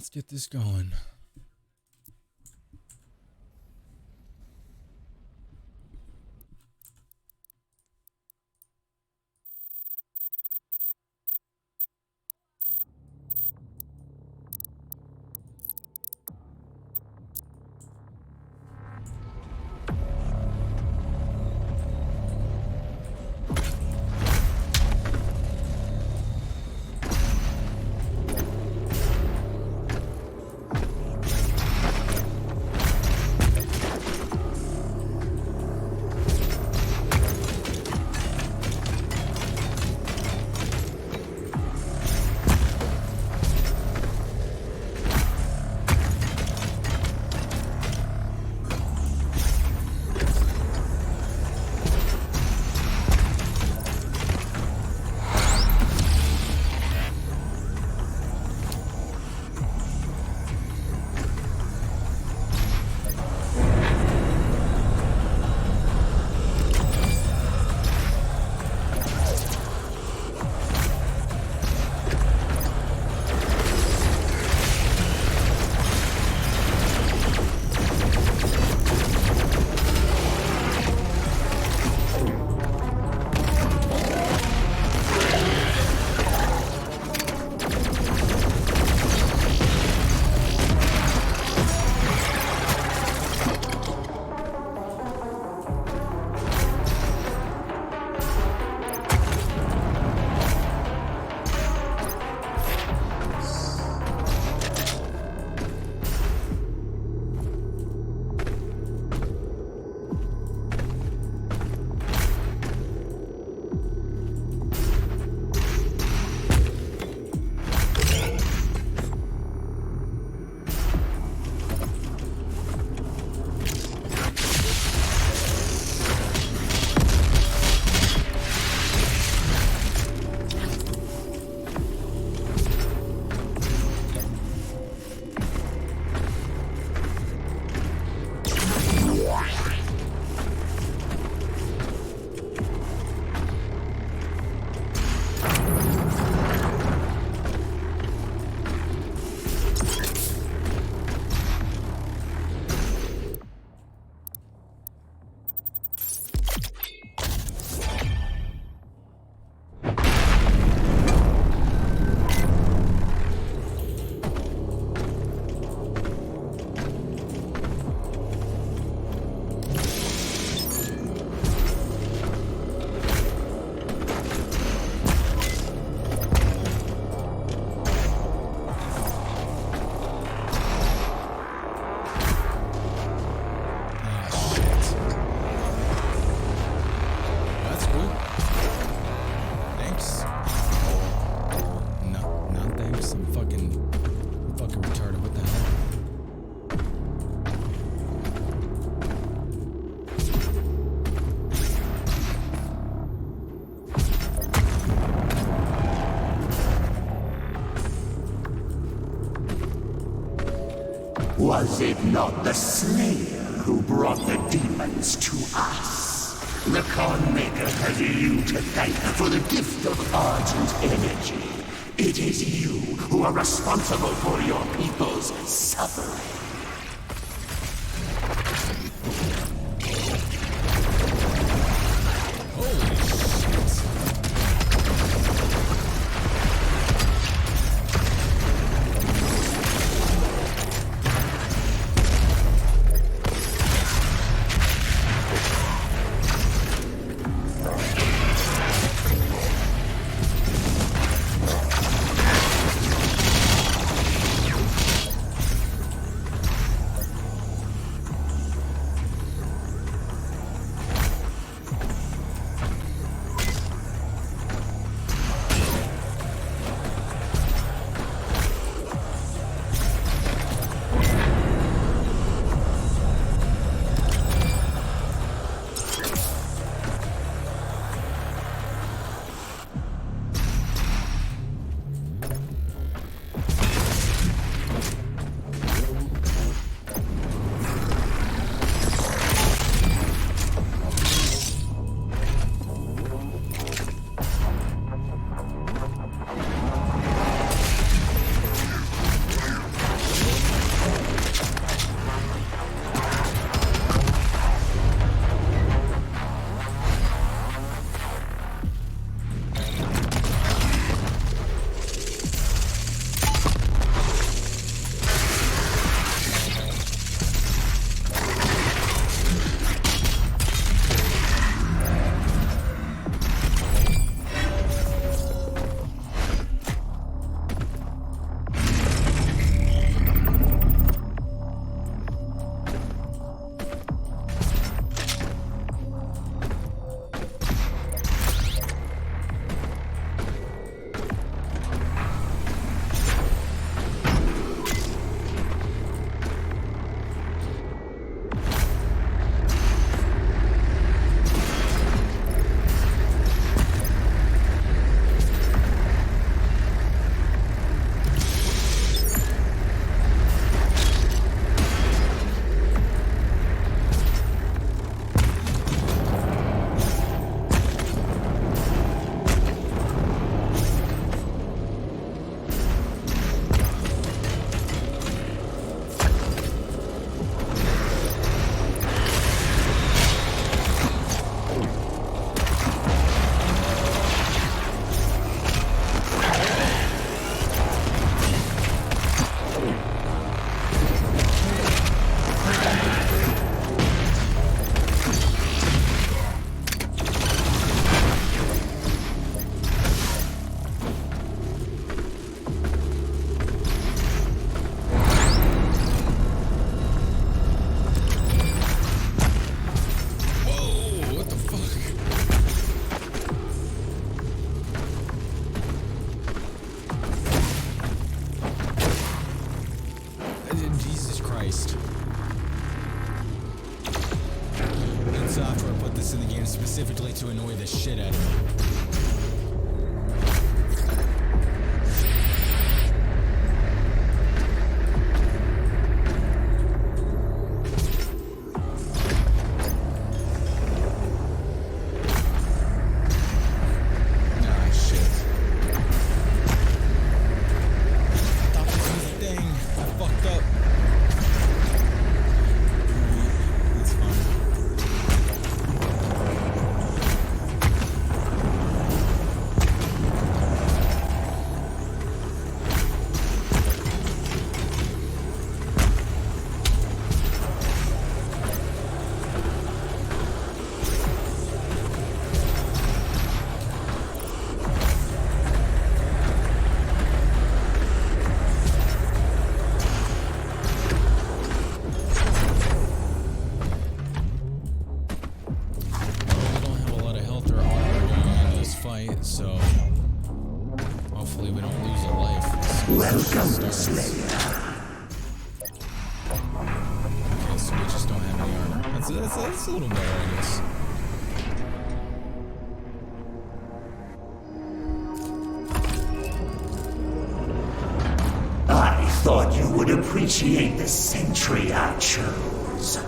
let's get this going. Was it not the Slayer who brought the demons to us? The Khanmaker has you to thank for the gift of Argent energy. It is you who are responsible for your people's suffering. Jesus Christ. id Software put this in the game specifically to annoy the shit out of me. So hopefully we don't lose a life. Welcome, Slayer. Okay, so we just don't have any armor. That's a little better, I guess. I thought you would appreciate the sentry I chose.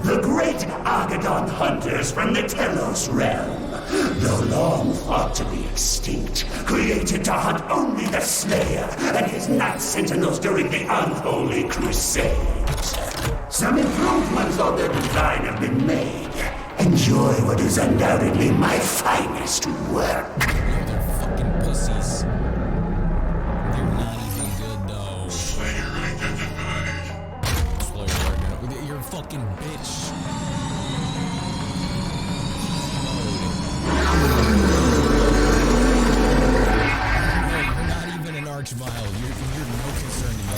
The great Argadon hunters from the Telos realm, though long thought to be extinct, created to hunt only the Slayer and his Night Sentinels during the Unholy Crusades. Some improvements on their design have been made. Enjoy what is undoubtedly my finest work. They're fucking pussies. They're not even good, though. Slayer identified. Slayer, you're a fucking bitch. You're not even an Archvile. You're no concern to me.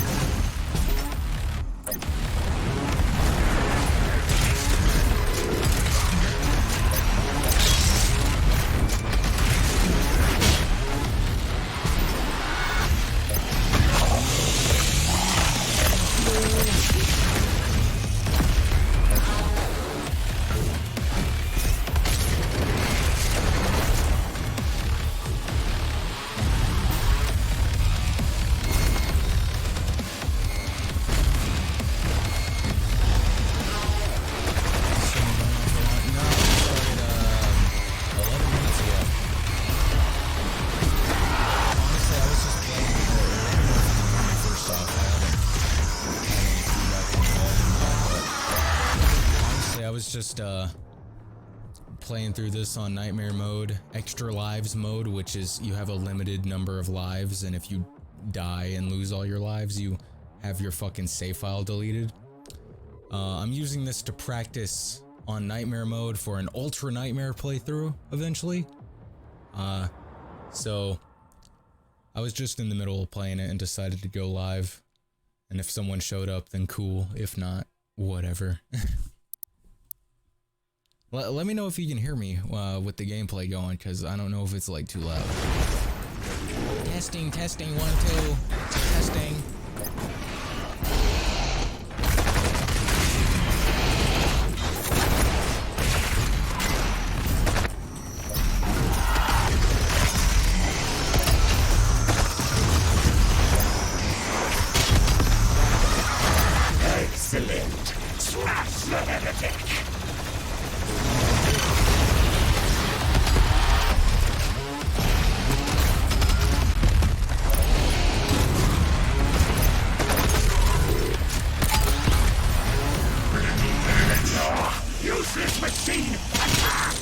Just playing through this on nightmare mode, extra lives mode, which is you have a limited number of lives, and if you die and lose all your lives, you have your fucking save file deleted. I'm using this to practice on nightmare mode for an ultra nightmare playthrough eventually. So I was just in the middle of playing it and decided to go live, and if someone showed up, then cool. If not, whatever. Let me know if you can hear me with the gameplay going, because I don't know if it's like too loud. Testing, 1, 2. Testing. Excellent. Smash the heretic. Useless machine! Attack!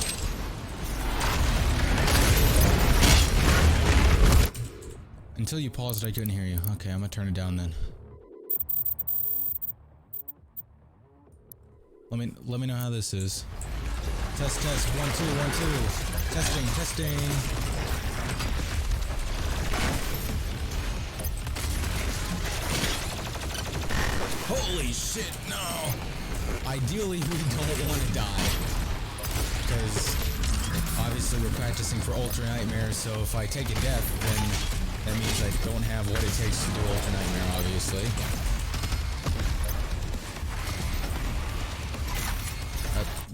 Until you paused, I couldn't hear you. Okay, I'm gonna turn it down then. Let me know how this is. Test, 1, 2, 1, 2. Testing. Holy shit, no! Ideally, we don't want to die, because obviously we're practicing for Ultra Nightmare, so if I take a death, then that means I don't have what it takes to do Ultra Nightmare, obviously.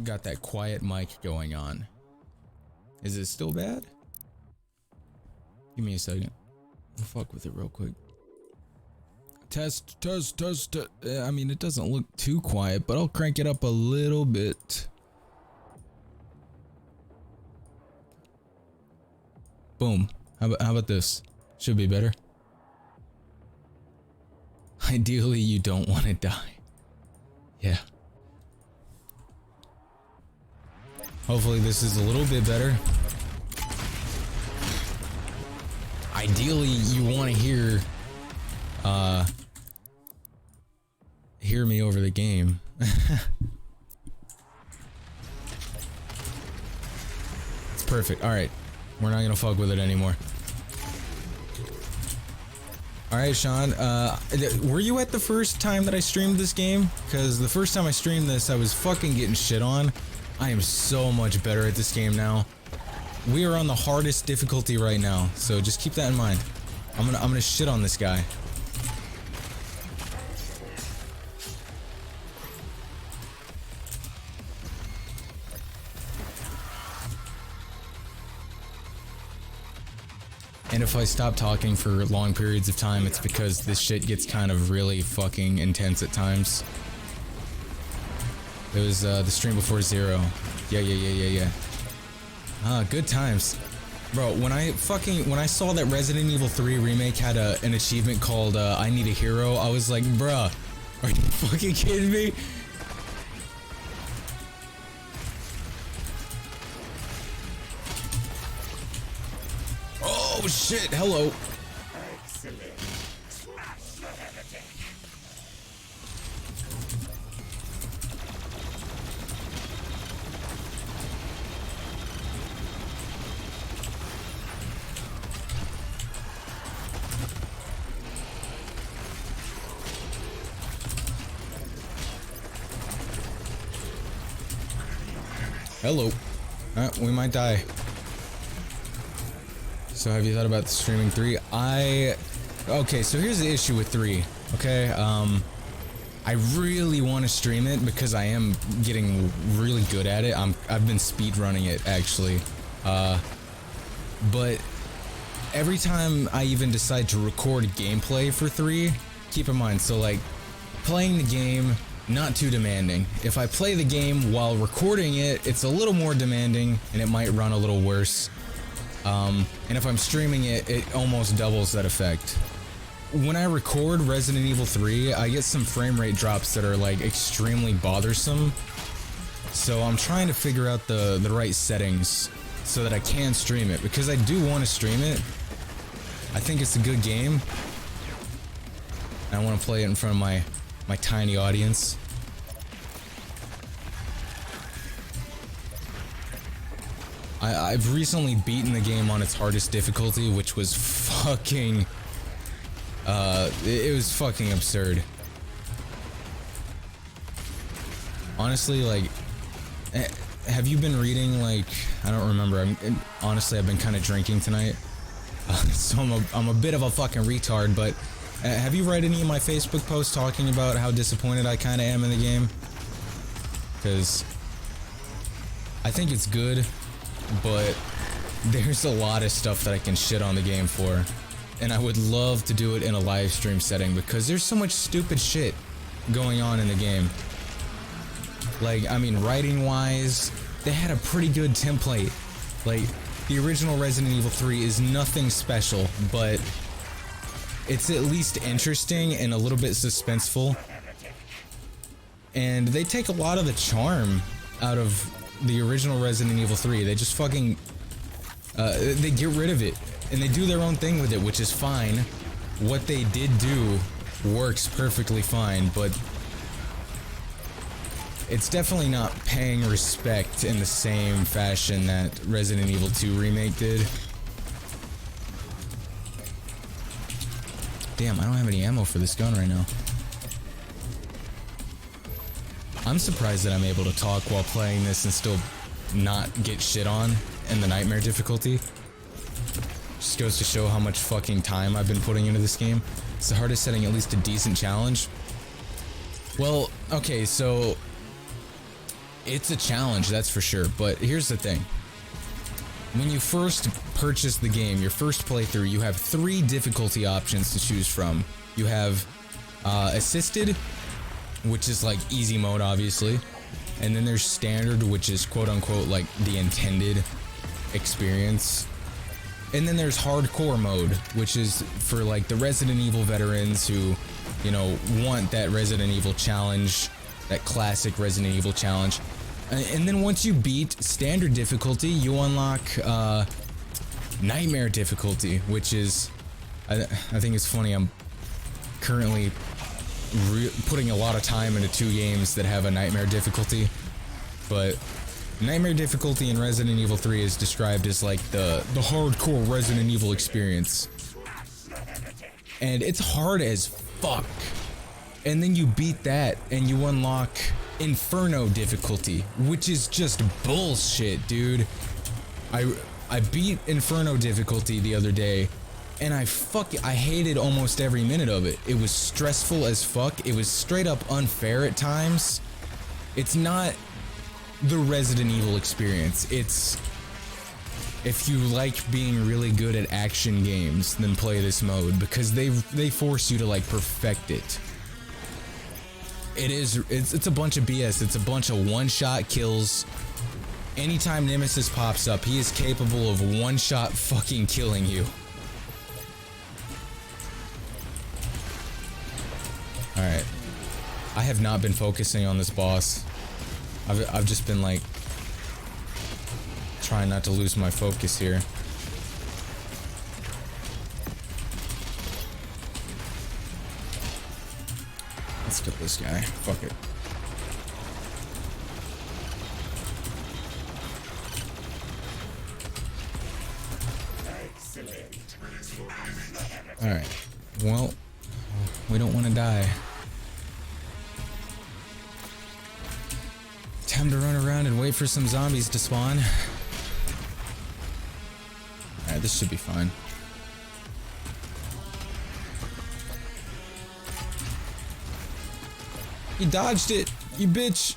got that quiet mic going on. Is it still bad? Give me a second. I'll fuck with it real quick. Test. I mean, it doesn't look too quiet, but I'll crank it up a little bit. Boom. How about this? Should be better. Ideally, you don't want to die. Yeah. Hopefully this is a little bit better. Ideally, you want to hear me over the game. It's perfect. All right. We're not going to fuck with it anymore. All right, Sean, were you at the first time that I streamed this game? Because the first time I streamed this, I was fucking getting shit on. I am so much better at this game now. We are on the hardest difficulty right now, so just keep that in mind. I'm gonna shit on this guy. And if I stop talking for long periods of time, it's because this shit gets kind of really fucking intense at times. It was the stream before Zero. Yeah. Ah, good times. Bro, when I saw that Resident Evil 3 remake had an achievement called I Need a Hero, I was like, bruh, are you fucking kidding me? Oh shit, hello. Excellent. Smash the heretic. Hello. We might die. So have you thought about streaming 3? Okay, so here's the issue with 3. Okay, I really want to stream it because I am getting really good at it. I've been speed running it actually. But every time I even decide to record gameplay for 3, keep in mind, so like playing the game, not too demanding. If I play the game while recording it, it's a little more demanding and it might run a little worse. And if I'm streaming it, it almost doubles that effect. When I record Resident Evil 3, I get some frame rate drops that are like extremely bothersome. So I'm trying to figure out the right settings so that I can stream it, because I do want to stream it. I think it's a good game. I want to play it in front of my tiny audience. I've recently beaten the game on its hardest difficulty, which was fucking... it was fucking absurd. Honestly, like... have you been reading, like... I don't remember. Honestly, I've been kind of drinking tonight. So I'm a bit of a fucking retard, but... have you read any of my Facebook posts talking about how disappointed I kind of am in the game? Because... I think it's good, but there's a lot of stuff that I can shit on the game for. And I would love to do it in a live stream setting because there's so much stupid shit going on in the game. Like, I mean, writing wise, they had a pretty good template. Like, the original Resident Evil 3 is nothing special, but it's at least interesting and a little bit suspenseful. And they take a lot of the charm out of the original Resident Evil 3. They just fucking... they get rid of it. And they do their own thing with it, which is fine. What they did do works perfectly fine, but... it's definitely not paying respect in the same fashion that Resident Evil 2 Remake did. Damn, I don't have any ammo for this gun right now. I'm surprised that I'm able to talk while playing this and still not get shit on in the nightmare difficulty. Just goes to show how much fucking time I've been putting into this game. It's the hardest setting, at least a decent challenge. Well, okay, so It's a challenge, that's for sure. But here's the thing. When you first purchase the game, your first playthrough, you have 3 difficulty options to choose from. You have assisted, which is like easy mode, obviously. And then there's standard, which is quote unquote like the intended experience. And then there's hardcore mode, which is for like the Resident Evil veterans who, you know, want that Resident Evil challenge, that classic Resident Evil challenge. And then once you beat standard difficulty, you unlock nightmare difficulty, which is, I think it's funny, I'm currently putting a lot of time into 2 games that have a nightmare difficulty, but nightmare difficulty in Resident Evil 3 is described as like the hardcore Resident Evil experience. And it's hard as fuck. And then you beat that and you unlock Inferno difficulty, which is just bullshit, dude. I beat Inferno difficulty the other day and I hated almost every minute of it. It was stressful as fuck. It was straight up unfair at times. It's not the Resident Evil experience. It's, if you like being really good at action games, then play this mode because they force you to like perfect it. It's a bunch of BS. It's a bunch of one-shot kills. Anytime Nemesis pops up, he is capable of one-shot fucking killing you. Alright. I have not been focusing on this boss. I've just been like trying not to lose my focus here. Let's kill this guy. Fuck it. Alright. Well, we don't want to die. Time to run around and wait for some zombies to spawn. Alright, this should be fine. You dodged it, you bitch.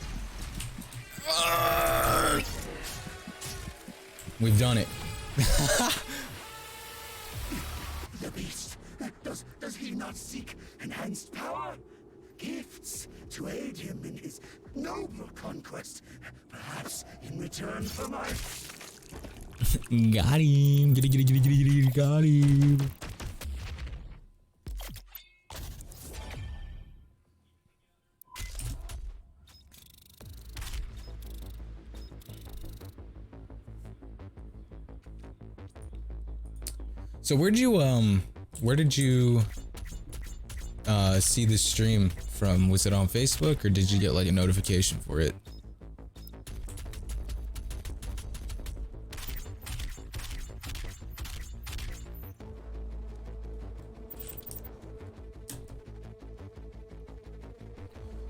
We've done it. The beast. Does he not seek enhanced power? Gifts to aid him in his noble conquest. Perhaps in return for my... Got him. Got him. So where did you see this stream from? Was it on Facebook or did you get like a notification for it?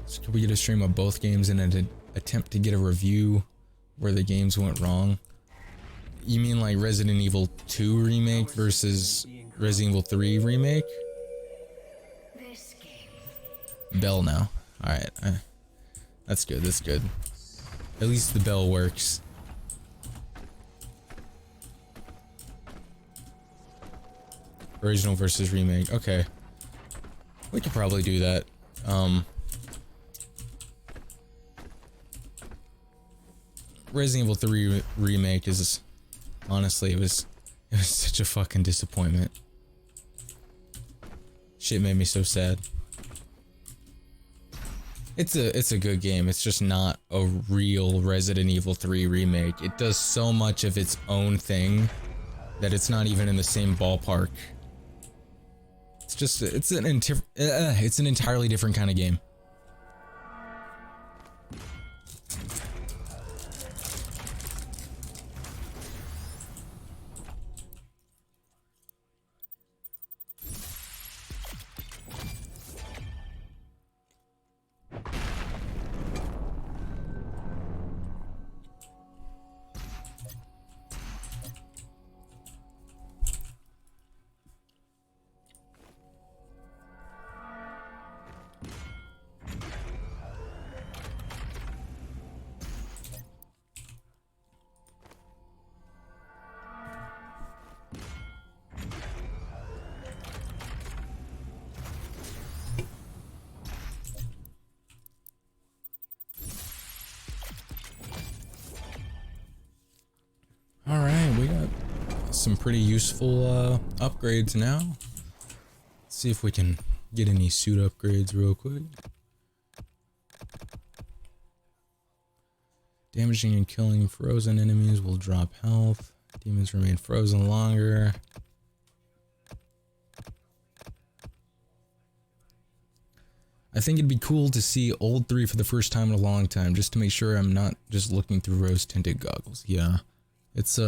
So could we get a stream of both games in an attempt to get a review where the games went wrong? You mean like Resident Evil 2 remake versus Resident Evil 3 remake? Bell now. Alright. That's good, that's good. At least the bell works. Original versus remake. Okay. We could probably do that. Resident Evil 3 remake is... Honestly, it was such a fucking disappointment. Shit made me so sad. It's a good game. It's just not a real Resident Evil 3 remake. It does so much of its own thing that it's not even in the same ballpark. It's just it's an entirely different kind of game. some pretty useful upgrades now. Let's see if we can get any suit upgrades real quick. Damaging and killing frozen enemies will drop health. Demons remain frozen longer. I think it'd be cool to see Old 3 for the first time in a long time, just to make sure I'm not just looking through rose-tinted goggles. Yeah, it's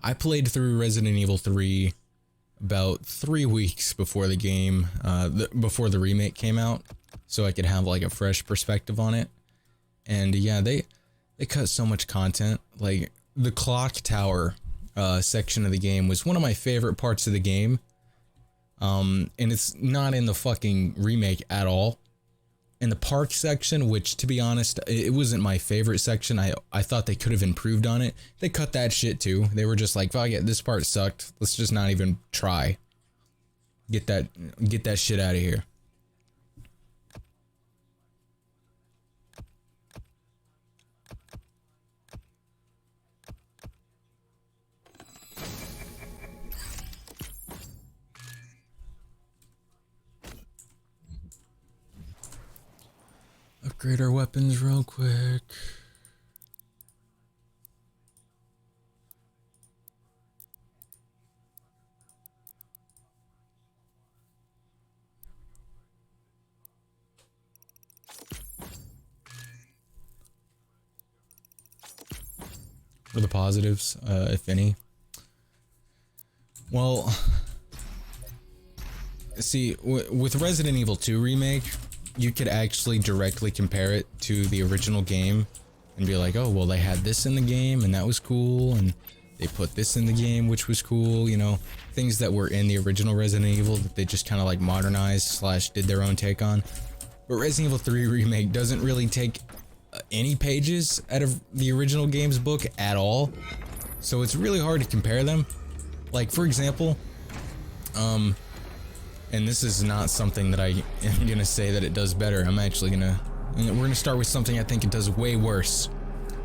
I played through Resident Evil 3 about 3 weeks before the game, before the remake came out, so I could have like a fresh perspective on it. And yeah, they cut so much content. Like the clock tower section of the game was one of my favorite parts of the game. And it's not in the fucking remake at all. In the park section, which to be honest, it wasn't my favorite section. I thought they could have improved on it. They cut that shit too. They were just like, fuck it, this part sucked. Let's just not even try. Get that shit out of here. Upgrade our weapons real quick. What are the positives, if any? Well, see, with Resident Evil 2 Remake, you could actually directly compare it to the original game and be like, oh, well, they had this in the game and that was cool, and they put this in the game, which was cool, you know, things that were in the original Resident Evil that they just kind of like modernized / did their own take on. But Resident Evil 3 Remake doesn't really take any pages out of the original game's book at all, so it's really hard to compare them. Like, for example, and this is not something that I am gonna say that it does better. I'm actually we're gonna start with something I think it does way worse.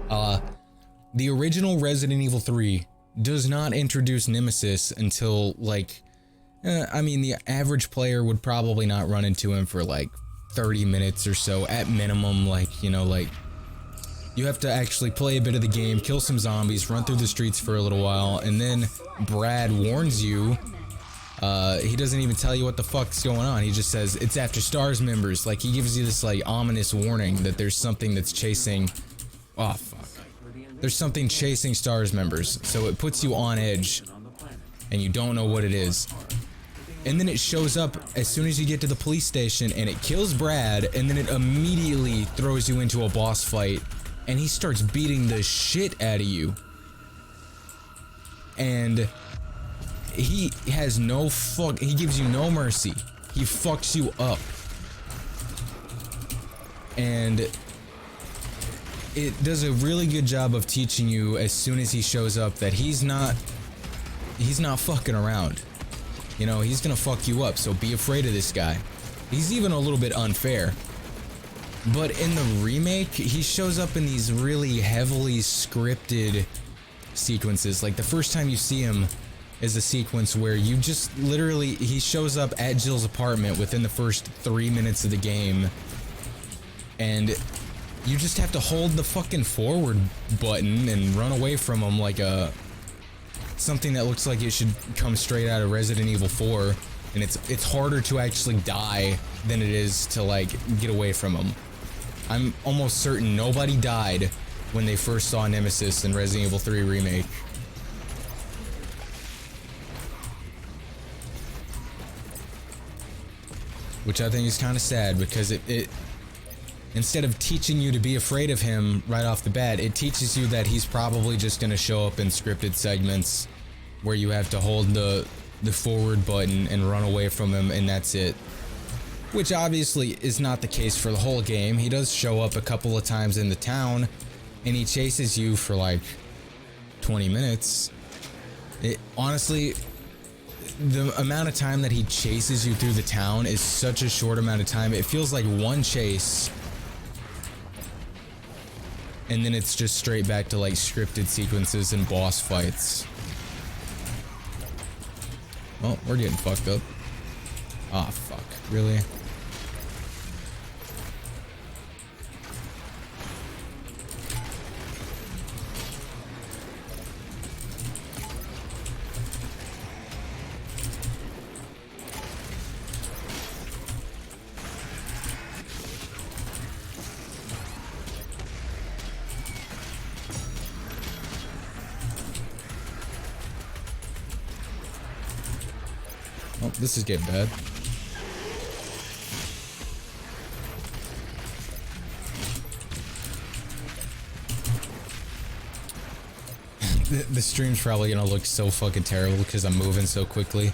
The original Resident Evil 3 does not introduce Nemesis until like, I mean, the average player would probably not run into him for like 30 minutes or so at minimum. Like, you know, like you have to actually play a bit of the game, kill some zombies, run through the streets for a little while, and then Brad warns you. He doesn't even tell you what the fuck's going on. He just says, it's after STARS members. Like, he gives you this, like, ominous warning that there's something that's chasing... Oh, fuck. There's something chasing STARS members. So it puts you on edge, and you don't know what it is. And then it shows up as soon as you get to the police station, and it kills Brad, and then it immediately throws you into a boss fight, and he starts beating the shit out of you. And... he has no fuck, he gives you no mercy. He fucks you up. And it does a really good job of teaching you as soon as he shows up that he's not fucking around. You know, he's gonna fuck you up, so be afraid of this guy. He's even a little bit unfair. But in the remake, he shows up in these really heavily scripted sequences. Like the first time you see him is a sequence where you just literally, he shows up at Jill's apartment within the first 3 minutes of the game, and you just have to hold the fucking forward button and run away from him like something that looks like it should come straight out of Resident Evil 4, and it's harder to actually die than it is to like get away from him. I'm almost certain nobody died when they first saw Nemesis in Resident Evil 3 Remake. Which I think is kind of sad, because it instead of teaching you to be afraid of him right off the bat, it teaches you that he's probably just gonna show up in scripted segments where you have to hold the forward button and run away from him, and that's it. Which obviously is not the case for the whole game. He does show up a couple of times in the town, and he chases you for like 20 minutes. Honestly, the amount of time that he chases you through the town is such a short amount of time. It feels like one chase, and then it's just straight back to like scripted sequences and boss fights. Well, we're getting fucked up. Ah, fuck. Really? Oh, this is getting bad. The stream's probably gonna look so fucking terrible because I'm moving so quickly.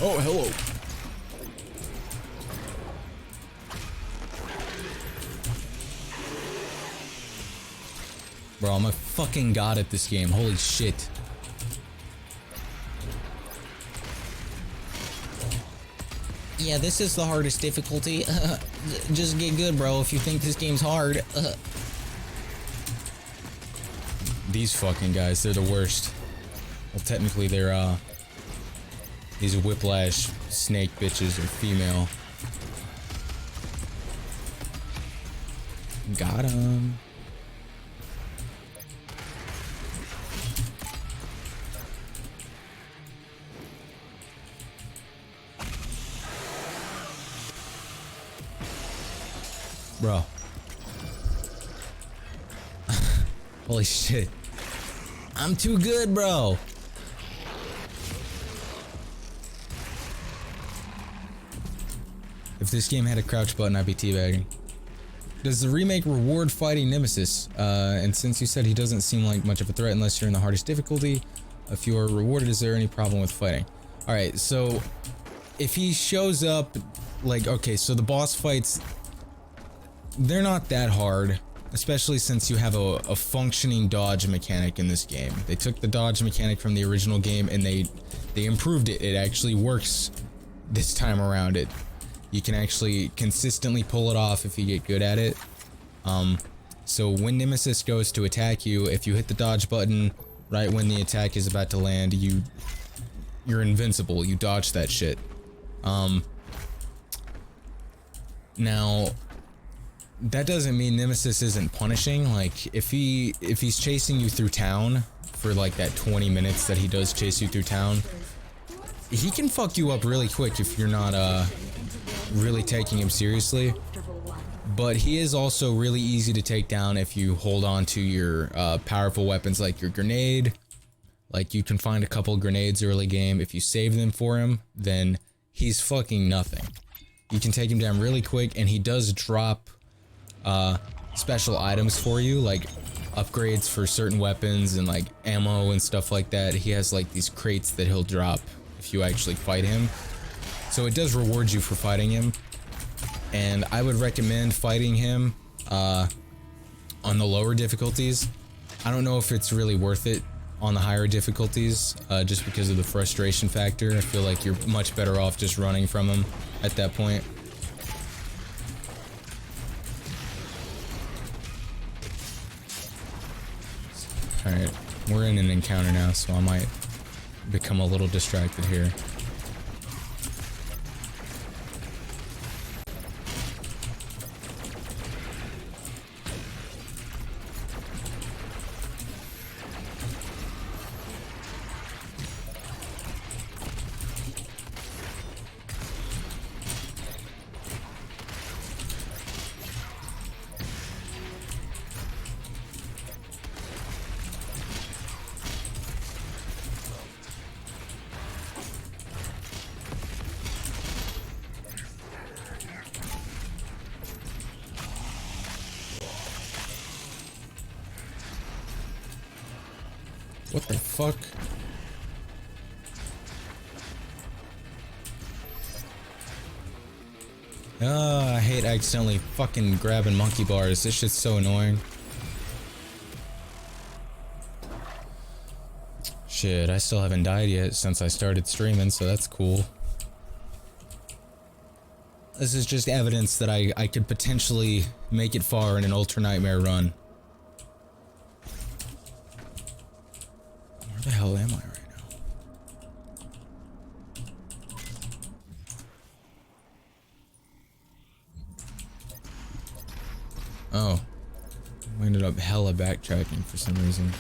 Oh, hello. Bro, I'm a fucking god at this game. Holy shit. Yeah, this is the hardest difficulty. Just get good, bro, if you think this game's hard. These fucking guys, they're the worst. Well, technically, they're, these whiplash snake bitches are female. Got him. Bro. Holy shit. I'm too good, bro. If this game had a crouch button, I'd be teabagging. Does the remake reward fighting Nemesis? And since you said he doesn't seem like much of a threat unless you're in the hardest difficulty, if you are rewarded, is there any problem with fighting? Alright, so if he shows up, like, okay, so the boss fights, they're not that hard, especially since you have a functioning dodge mechanic in this game. They took the dodge mechanic from the original game and they improved it. It actually works this time around. You can actually consistently pull it off if you get good at it. So when Nemesis goes to attack you, if you hit the dodge button right when the attack is about to land, you're invincible. You dodge that shit. Now, that doesn't mean Nemesis isn't punishing. Like, if he's chasing you through town for like that 20 minutes that he does chase you through town, he can fuck you up really quick if you're not really taking him seriously. But he is also really easy to take down if you hold on to your powerful weapons like your grenade. Like, you can find a couple grenades early game. If you save them for him, then he's fucking nothing. You can take him down really quick, and he does drop special items for you, like upgrades for certain weapons and like ammo and stuff like that. He has like these crates that he'll drop if you actually fight him. So it does reward you for fighting him. And I would recommend fighting him on the lower difficulties. I don't know if it's really worth it on the higher difficulties, just because of the frustration factor. I feel like you're much better off just running from him at that point. Alright, we're in an encounter now, so I might become a little distracted here. What the fuck? I hate accidentally fucking grabbing monkey bars. This shit's so annoying. Shit, I still haven't died yet since I started streaming, so that's cool. This is just evidence that I could potentially make it far in an Ultra Nightmare run. Where the hell am I right now? Oh. We ended up hella backtracking for some reason.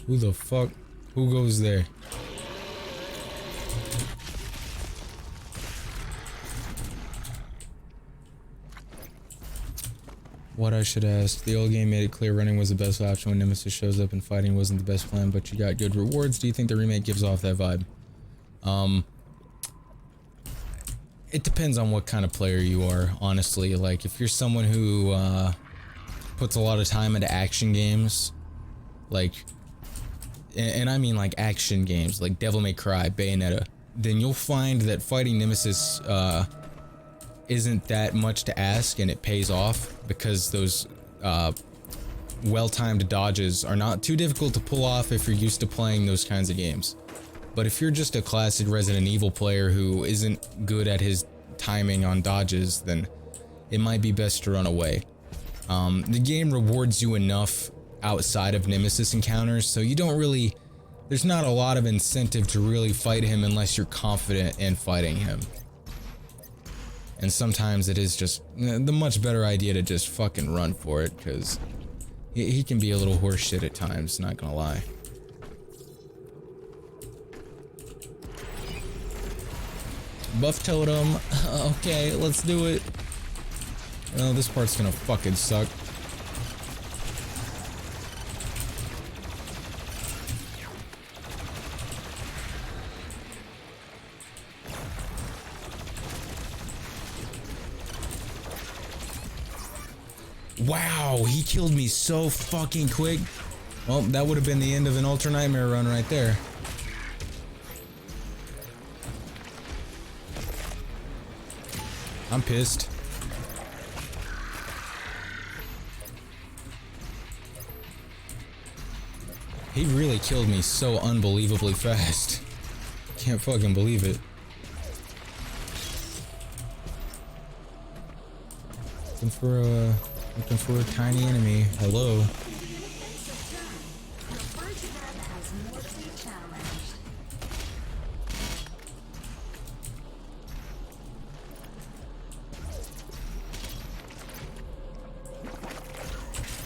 Who the fuck? Who goes there? What I should ask. The old game made it clear running was the best option when Nemesis shows up and fighting wasn't the best plan, but you got good rewards. Do you think the remake gives off that vibe? It depends on what kind of player you are, honestly. Like, if you're someone who puts a lot of time into action games, like, and I mean like action games, like Devil May Cry, Bayonetta, then you'll find that fighting Nemesis isn't that much to ask, and it pays off because those well-timed dodges are not too difficult to pull off if you're used to playing those kinds of games. But if you're just a classic Resident Evil player who isn't good at his timing on dodges, then it might be best to run away. The game rewards you enough outside of Nemesis encounters, so you don't really, there's not a lot of incentive to really fight him unless you're confident in fighting him. And sometimes it is just the much better idea to just fucking run for it, because he can be a little horseshit at times, not gonna lie. Buff totem. Okay, let's do it. Oh, this part's gonna fucking suck. Wow, he killed me so fucking quick. Well, that would have been the end of an Ultra Nightmare run right there. I'm pissed. He really killed me so unbelievably fast. Can't fucking believe it. Looking for a tiny enemy. Hello.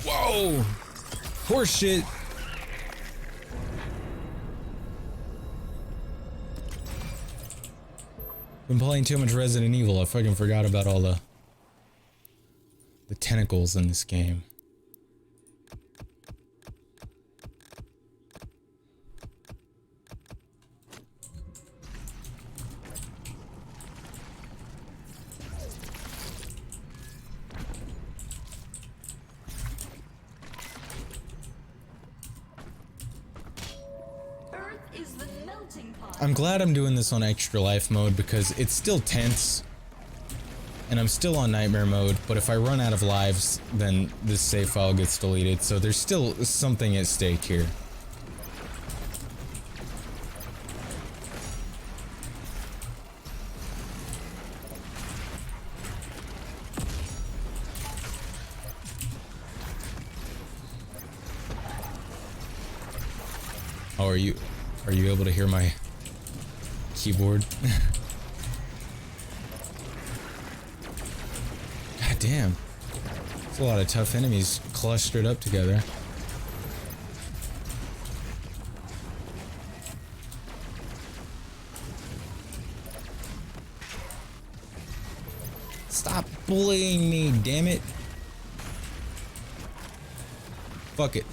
Whoa! Horse shit. Been playing too much Resident Evil. I fucking forgot about all the tentacles in this game. I'm glad I'm doing this on extra life mode because it's still tense. And I'm still on nightmare mode, but if I run out of lives, then this save file gets deleted, so there's still something at stake here. Oh, are you able to hear my keyboard? Damn. There's a lot of tough enemies clustered up together. Stop bullying me, damn it. Fuck it.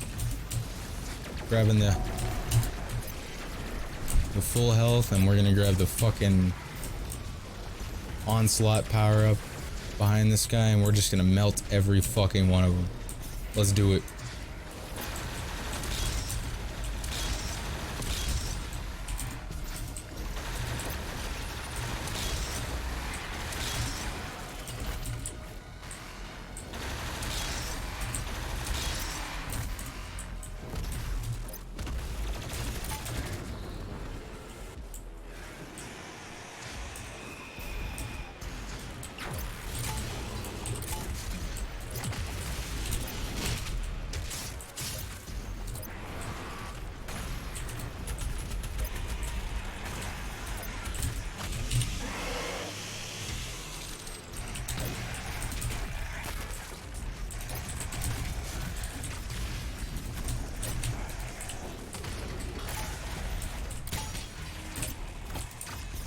Grabbing the full health, and we're gonna grab the fucking onslaught power up behind this guy, and we're just gonna melt every fucking one of them. Let's do it.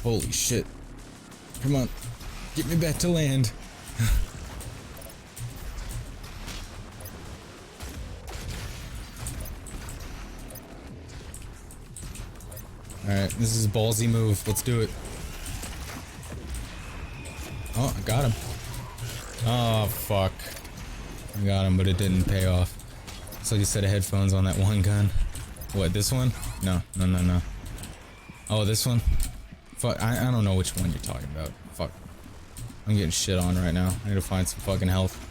Holy shit. Come on. Get me back to land. Alright, this is a ballsy move. Let's do it. Oh, I got him. Oh, fuck. I got him, but it didn't pay off. It's like a set of headphones on that one gun. What, this one? No. Oh, this one? Fuck, I don't know which one you're talking about. Fuck. I'm getting shit on right now. I need to find some fucking health.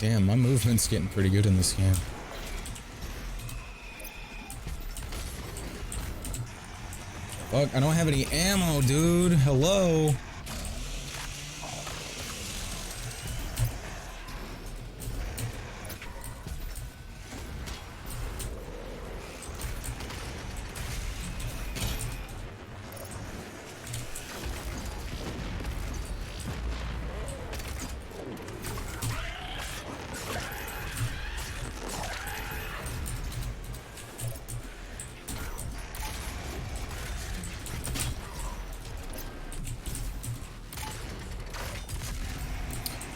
Damn, my movement's getting pretty good in this game. Fuck, I don't have any ammo, dude. Hello?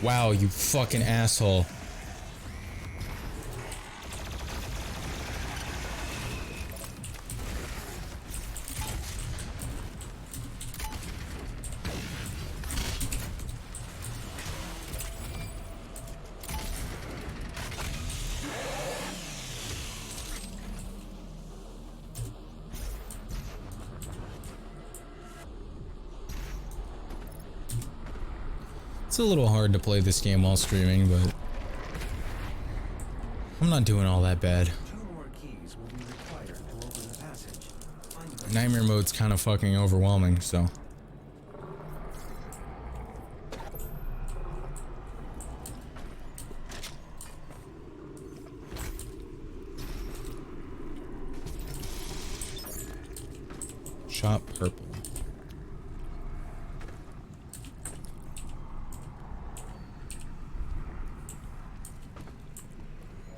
Wow, you fucking asshole. It's a little hard to play this game while streaming, but I'm not doing all that bad. Nightmare mode's kind of fucking overwhelming, so. Shop purple.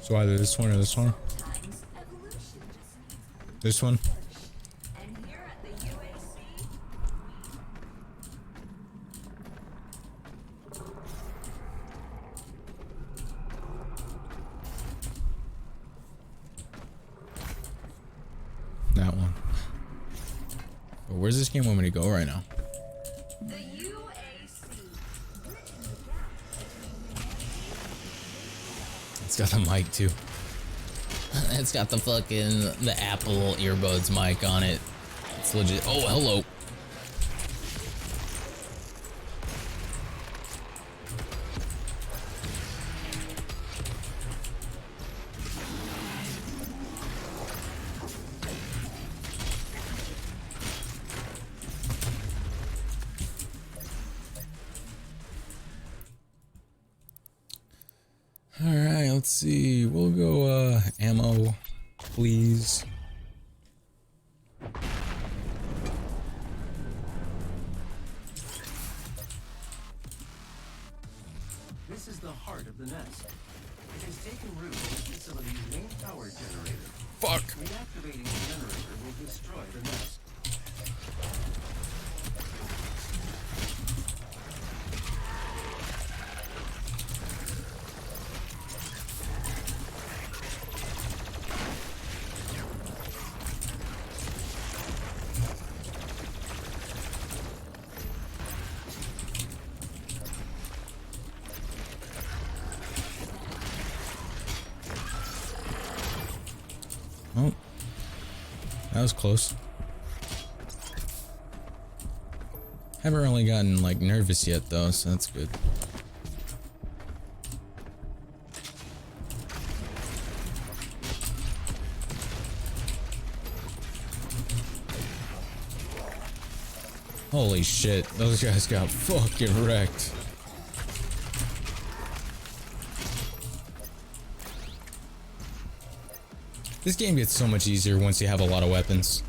So either this one or this one? This one? That one. But where's this game want me to go right now? It's got the mic too. It's got the fucking the Apple earbuds mic on it. It's legit. Oh, hello. Alright, let's see. We'll go ammo, please. This is the heart of the nest. It has taken root in the facility's main power generator. Fuck. Reactivating the generator will destroy the nest. Oh, that was close. Haven't really gotten like nervous yet though, so that's good. Holy shit, those guys got fucking wrecked. This game gets so much easier once you have a lot of weapons.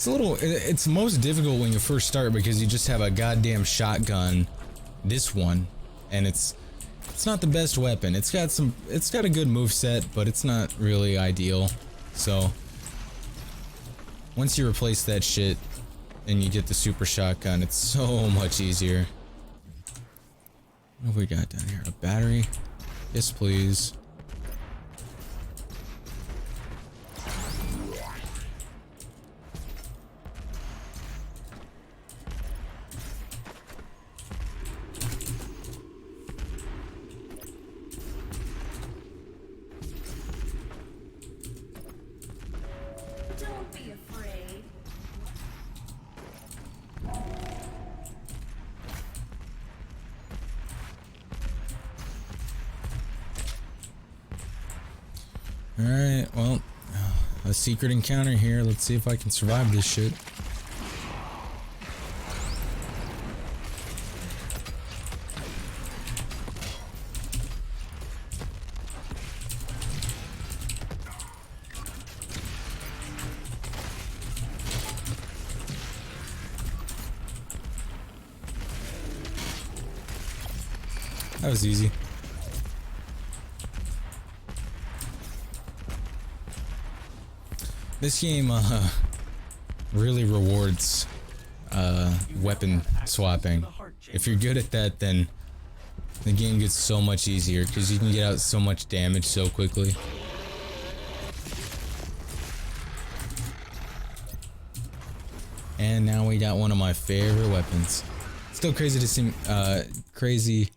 It's most difficult when you first start because you just have a goddamn shotgun, this one, and it's not the best weapon. It's got a good moveset, but it's not really ideal. So once you replace that shit and you get the super shotgun, it's so much easier. What have we got down here? A battery? Yes, please. Don't be afraid. Alright, well, a secret encounter here. Let's see if I can survive this shit. That was easy. This game really rewards weapon swapping. If you're good at that, then the game gets so much easier because you can get out so much damage so quickly. And now we got one of my favorite weapons. Still crazy to see, crazy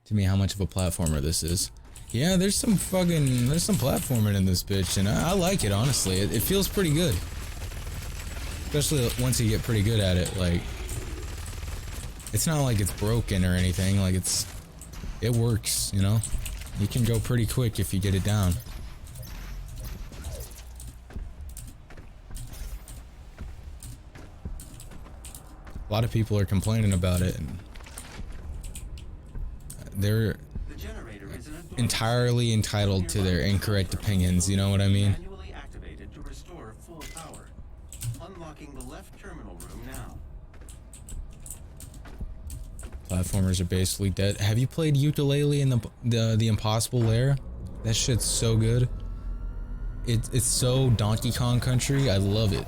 to me how much of a platformer this is. Yeah, there's some platforming in this bitch, and I like it, honestly. It feels pretty good. Especially once you get pretty good at it, like, it's not like it's broken or anything, like it works, you know? You can go pretty quick if you get it down. A lot of people are complaining about it, and they're entirely entitled to their incorrect opinions, you know what I mean? Manually activated to restore full power. Unlocking the left terminal room now. Platformers are basically dead. Have you played Yooka-Laylee in the Impossible Lair? That shit's so good. It's so Donkey Kong Country. I love it.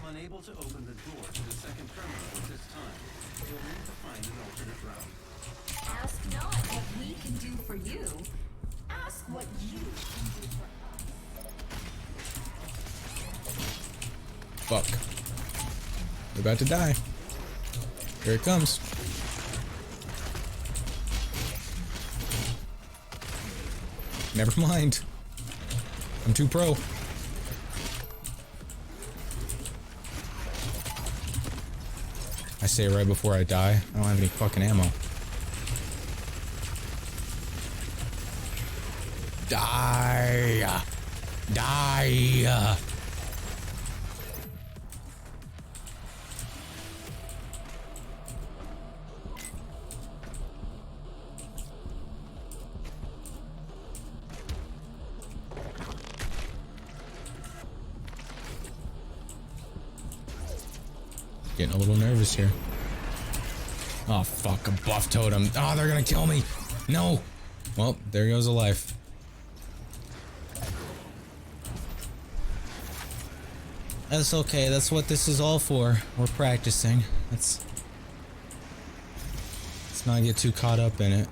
Unable to open the door to the second terminal at this time. You'll need to find an alternate route. Ask not what we can do for you. Ask what you can do for us. Fuck. We're about to die. Here it comes. Never mind. I'm too pro. I say it right before I die. I don't have any fucking ammo. Die! Die! Getting a little nervous here. Oh fuck, a buff totem. Oh, they're gonna kill me. No. Well, there goes a life. That's okay, that's what this is all for. We're practicing. Let's not get too caught up in it.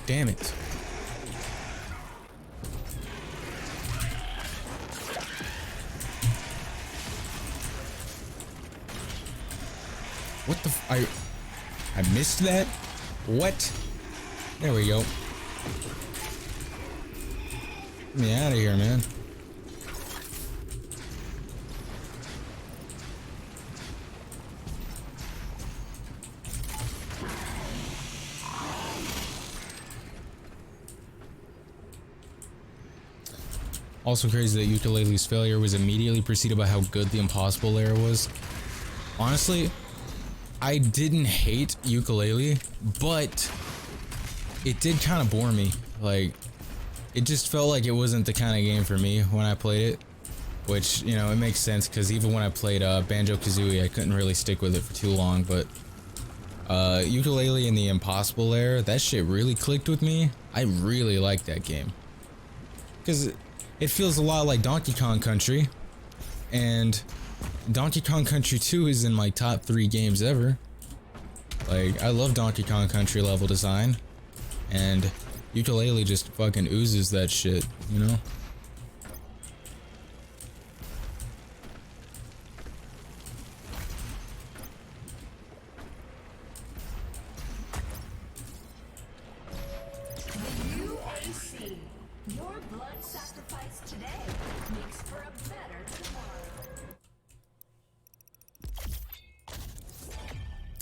Damn it. What the I missed that? What? There we go. Get me out of here, man. Also crazy that Yooka-Laylee's failure was immediately preceded by how good the Impossible layer was. Honestly, I didn't hate Yooka-Laylee, but it did kind of bore me. Like, it just felt like it wasn't the kind of game for me when I played it. Which, you know, it makes sense because even when I played Banjo-Kazooie, I couldn't really stick with it for too long, but Yooka-Laylee and the Impossible layer, that shit really clicked with me. I really like that game. Because it feels a lot like Donkey Kong Country, and Donkey Kong Country 2 is in my top 3 games ever. Like, I love Donkey Kong Country level design, and Yooka-Laylee just fucking oozes that shit, you know? UAC. Your blood sacrifice today makes for a better tomorrow.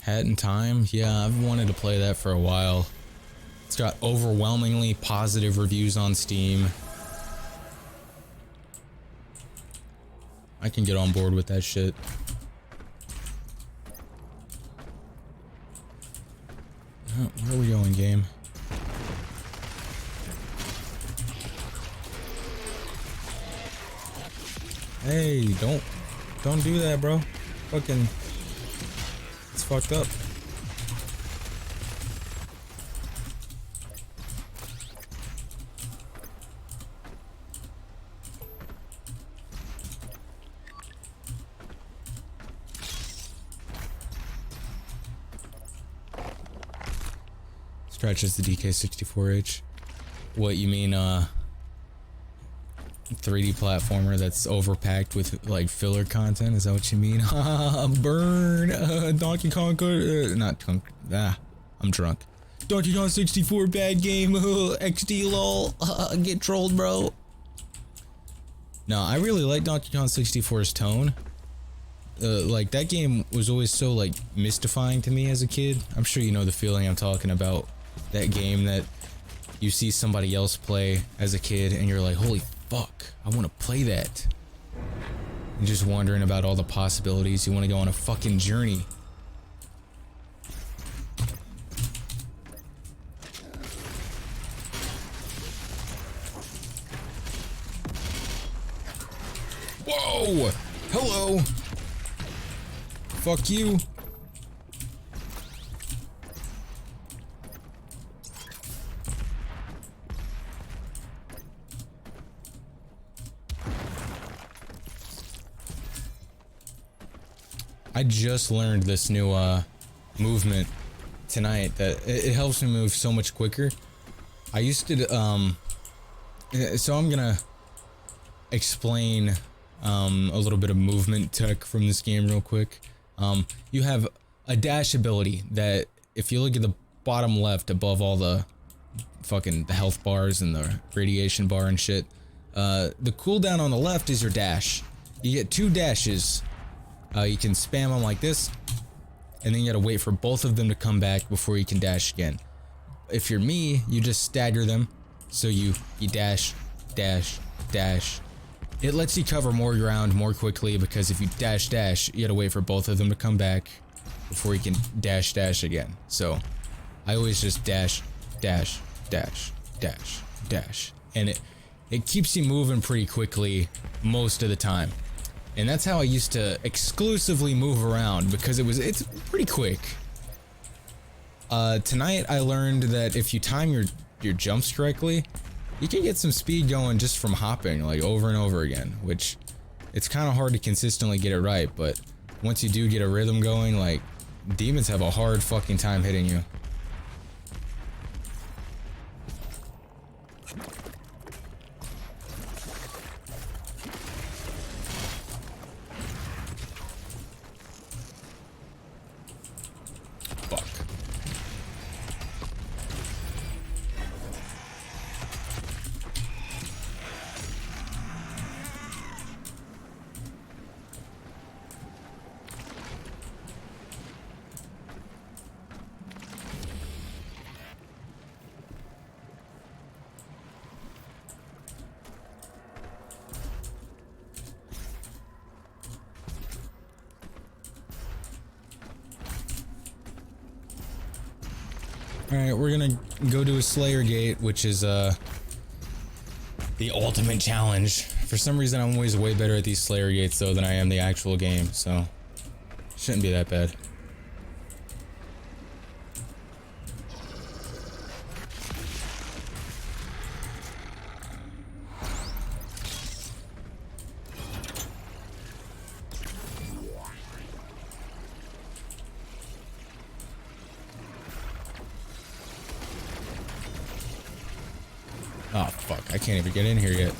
Hat in Time? Yeah, I've wanted to play that for a while. It's got overwhelmingly positive reviews on Steam. I can get on board with that shit. Where are we going, game? Hey, don't do that, bro. Fucking, it's fucked up. Stretches the DK64H. What you mean, 3D platformer that's overpacked with like filler content? Is that what you mean? Burn! Donkey Kong, not Kong. I'm drunk. Donkey Kong 64 bad game. XD lol. Get trolled, bro. No, I really like Donkey Kong 64's tone. Like that game was always so like mystifying to me as a kid. I'm sure you know the feeling I'm talking about. That game that you see somebody else play as a kid and you're like, holy fuck, I want to play that. You're just wondering about all the possibilities. You want to go on a fucking journey. Whoa! Hello! Fuck you! I just learned this new movement tonight that it helps me move so much quicker. I used to so I'm gonna explain a little bit of movement tech from this game real quick. You have a dash ability that if you look at the bottom left above all the fucking health bars and the radiation bar and shit, the cooldown on the left is your dash. You get 2 dashes. You can spam them like this, and then you gotta wait for both of them to come back before you can dash again. If you're me, you just stagger them, so you dash, dash, dash. It lets you cover more ground more quickly because if you dash, dash, you gotta wait for both of them to come back before you can dash, dash again. So I always just dash, dash, dash, dash, dash, and it keeps you moving pretty quickly most of the time. And that's how I used to exclusively move around because it's pretty quick. Tonight I learned that if you time your jumps correctly, you can get some speed going just from hopping like over and over again, which it's kind of hard to consistently get it right, but once you do get a rhythm going, like demons have a hard fucking time hitting you. Alright, we're gonna go to a Slayer Gate, which is, the ultimate challenge. For some reason, I'm always way better at these Slayer Gates, though, than I am the actual game, so... shouldn't be that bad. Oh, fuck. I can't even get in here yet.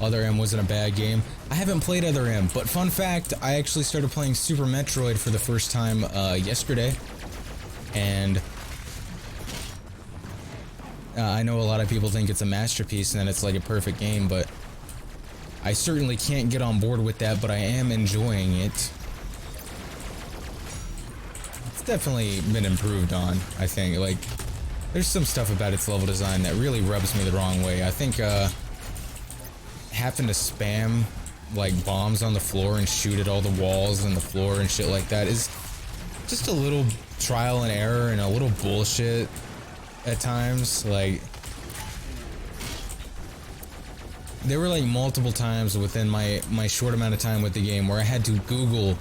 Other M wasn't a bad game. I haven't played Other M, but fun fact, I actually started playing Super Metroid for the first time yesterday. And I know a lot of people think it's a masterpiece and that it's like a perfect game, but I certainly can't get on board with that, but I am enjoying it. Definitely been improved on, I think. Like, there's some stuff about its level design that really rubs me the wrong way. I think having to spam like bombs on the floor and shoot at all the walls and the floor and shit like that is just a little trial and error and a little bullshit at times. Like, there were like multiple times within my short amount of time with the game where I had to Google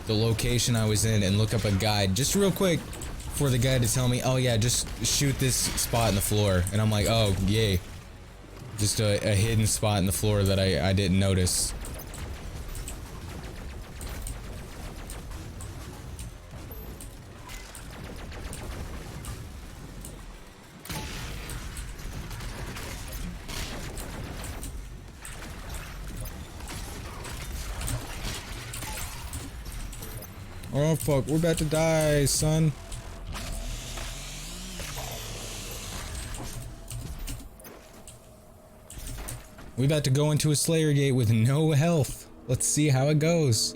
the location I was in and look up a guide just real quick for the guy to tell me, oh yeah, just shoot this spot in the floor. And I'm like, oh yay, just a hidden spot in the floor that I didn't notice. Oh fuck, we're about to die, son. We about to go into a Slayer Gate with no health. Let's see how it goes.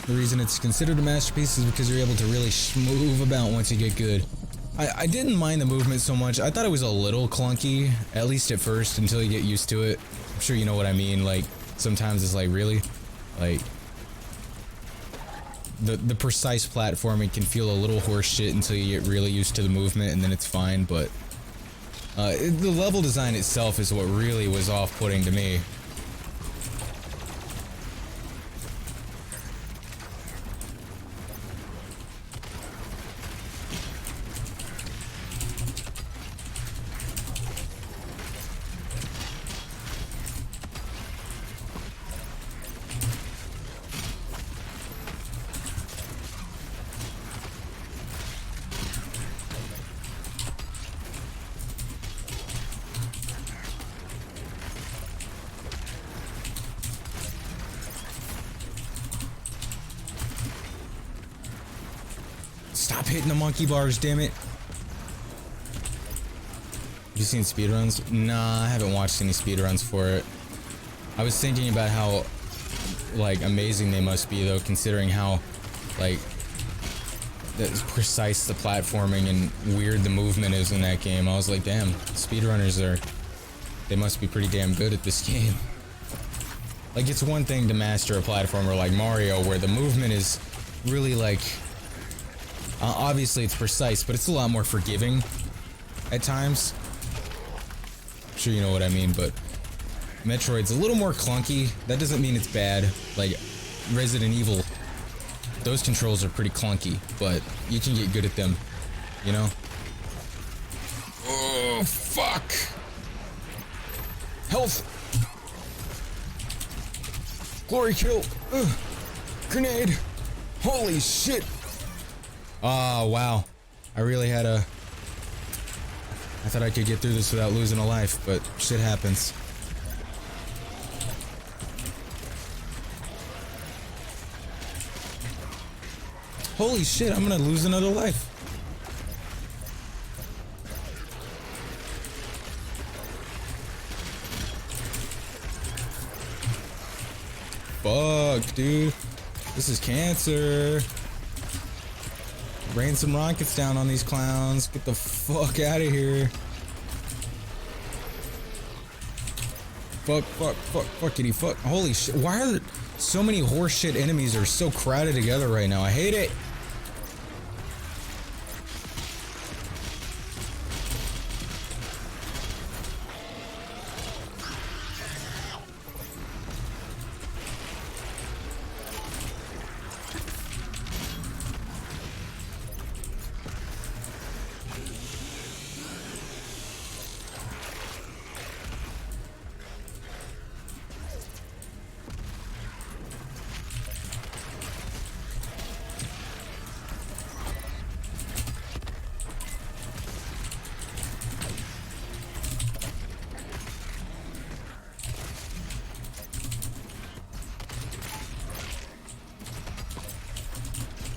The reason it's considered a masterpiece is because you're able to really move about once you get good. I didn't mind the movement so much. I thought it was a little clunky, at least at first, until you get used to it. I'm sure you know what I mean. Like, sometimes it's like, really? Like, the precise platforming can feel a little horse shit until you get really used to the movement, and then it's fine, but the level design itself is what really was off-putting to me. Stop hitting the monkey bars, damn it. You seen speedruns? Nah, I haven't watched any speedruns for it. I was thinking about how, like, amazing they must be, though, considering how, like, precise the platforming and weird the movement is in that game. I was like, damn, speedrunners they must be pretty damn good at this game. Like, it's one thing to master a platformer like Mario, where the movement is really, like, obviously it's precise, but it's a lot more forgiving at times. I'm sure you know what I mean, but Metroid's a little more clunky. That doesn't mean it's bad. Like, Resident Evil, those controls are pretty clunky, but you can get good at them, you know? Oh, fuck! Health! Glory kill! Ugh. Grenade! Holy shit! Oh, wow. I really had I thought I could get through this without losing a life, but shit happens. Holy shit, I'm gonna lose another life. Fuck, dude. This is cancer. Rain some rockets down on these clowns. Get the fuck out of here. Fuck, fuck, fuck, fuckity fuck. Holy shit. Why are there so many horseshit enemies are so crowded together right now? I hate it.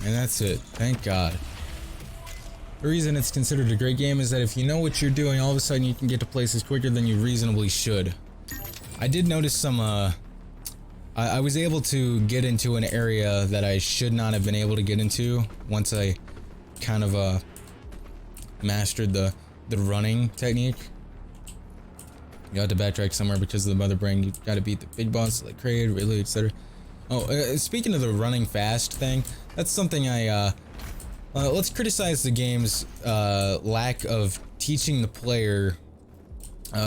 And that's it. Thank God. The reason it's considered a great game is that if you know what you're doing, all of a sudden you can get to places quicker than you reasonably should. I did notice some, I was able to get into an area that I should not have been able to get into once I kind of, mastered the running technique. You got to backtrack somewhere because of the mother brain. You got to beat the big boss like Kraid, Ridley, etc. Oh, speaking of the running fast thing, that's something let's criticize the game's lack of teaching the player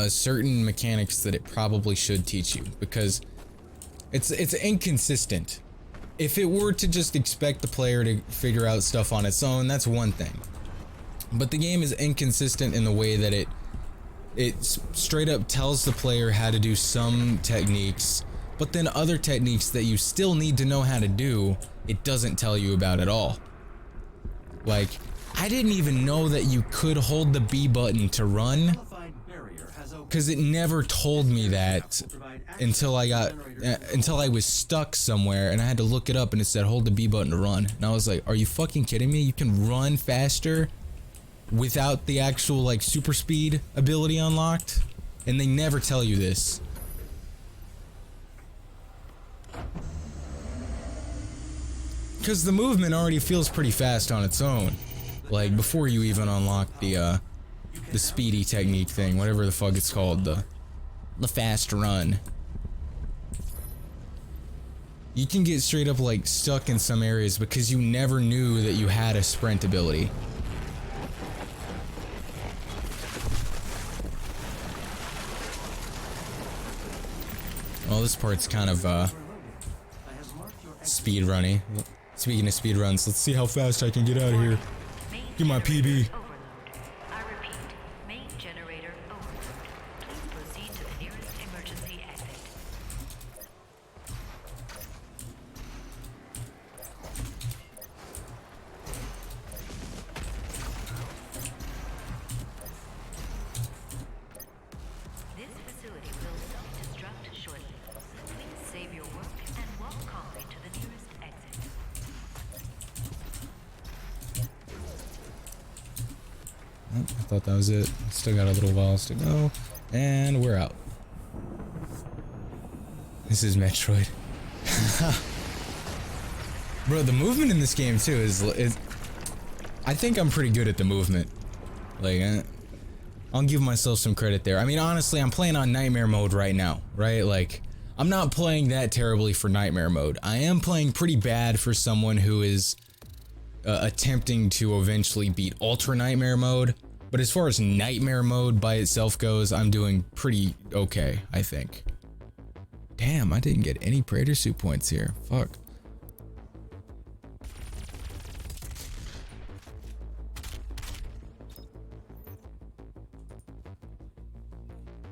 certain mechanics that it probably should teach you, because it's inconsistent. If it were to just expect the player to figure out stuff on its own, that's one thing. But the game is inconsistent in the way that it straight up tells the player how to do some techniques, but then other techniques that you still need to know how to do, it doesn't tell you about at all. Like, I didn't even know that you could hold the B button to run, because it never told me that until I was stuck somewhere and I had to look it up and it said hold the B button to run. And I was like, are you fucking kidding me? You can run faster without the actual like super speed ability unlocked? And they never tell you this. Because the movement already feels pretty fast on its own. Like, before you even unlock the speedy technique thing, whatever the fuck it's called, the fast run. You can get straight up, like, stuck in some areas because you never knew that you had a sprint ability. Well, this part's kind of, speed running. Speaking of speed runs, let's see how fast I can get out of here. Get my PB. I repeat, main generator overload. Please proceed to the nearest emergency exit. This facility will self-destruct shortly. Please save your work and walk calmly to the nearest exit. I thought that was it. Still got a little while to go. And we're out. This is Metroid. Bro, the movement in this game too is I think I'm pretty good at the movement. Like, I'll give myself some credit there. I mean, honestly, I'm playing on Nightmare mode right now, right? Like, I'm not playing that terribly for Nightmare mode. I am playing pretty bad for someone who is attempting to eventually beat Ultra Nightmare mode. But as far as Nightmare mode by itself goes, I'm doing pretty okay, I think. Damn, I didn't get any Praetor Suit points here. Fuck.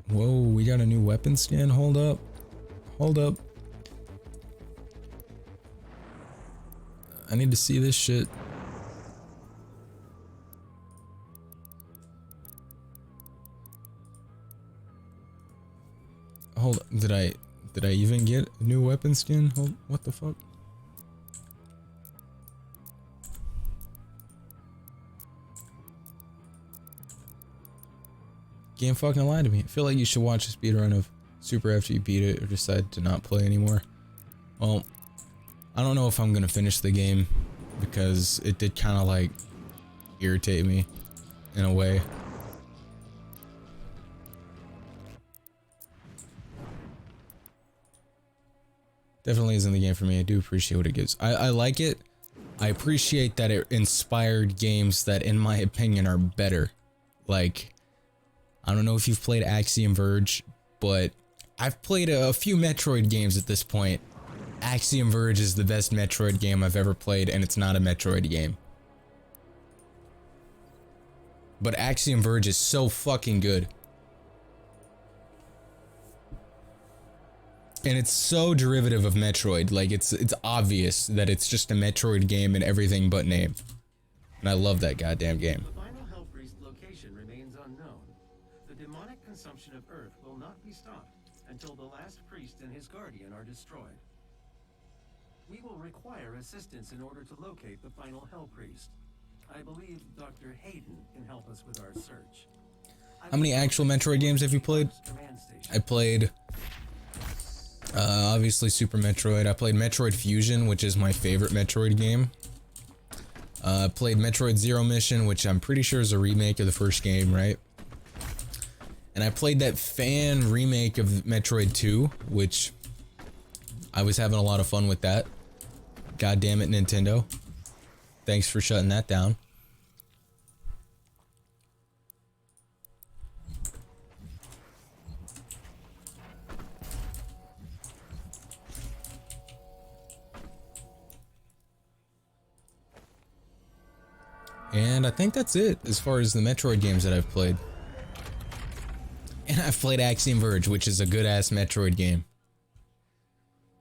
Whoa, we got a new weapon skin. Hold up. Hold up. I need to see this shit. Hold on. Did I even get a new weapon skin? Hold, what the fuck? Game fucking lied to me. I feel like you should watch a speedrun of Super after you beat it or decide to not play anymore. Well, I don't know if I'm gonna finish the game because it did kind of like irritate me in a way. Definitely isn't the game for me. I do appreciate what it gives. I like it. I appreciate that it inspired games that, in my opinion, are better. Like, I don't know if you've played Axiom Verge, but I've played a few Metroid games at this point. Axiom Verge is the best Metroid game I've ever played, and it's not a Metroid game. But Axiom Verge is so fucking good. And it's so derivative of Metroid, like it's obvious that it's just a Metroid game and everything but name. And I love that goddamn game. The final Hell Priest location remains unknown. The demonic consumption of Earth will not be stopped until the last priest and his guardian are destroyed. We will require assistance in order to locate the final Hell Priest. I believe Dr. Hayden can help us with our search. How many actual Metroid games have you played? I played obviously Super Metroid. I played Metroid Fusion, which is my favorite Metroid game. Played Metroid Zero Mission, which I'm pretty sure is a remake of the first game, right? And I played that fan remake of Metroid 2, which I was having a lot of fun with that. God damn it, Nintendo. Thanks for shutting that down. And I think that's it as far as the Metroid games that I've played. And I've played Axiom Verge, which is a good-ass Metroid game.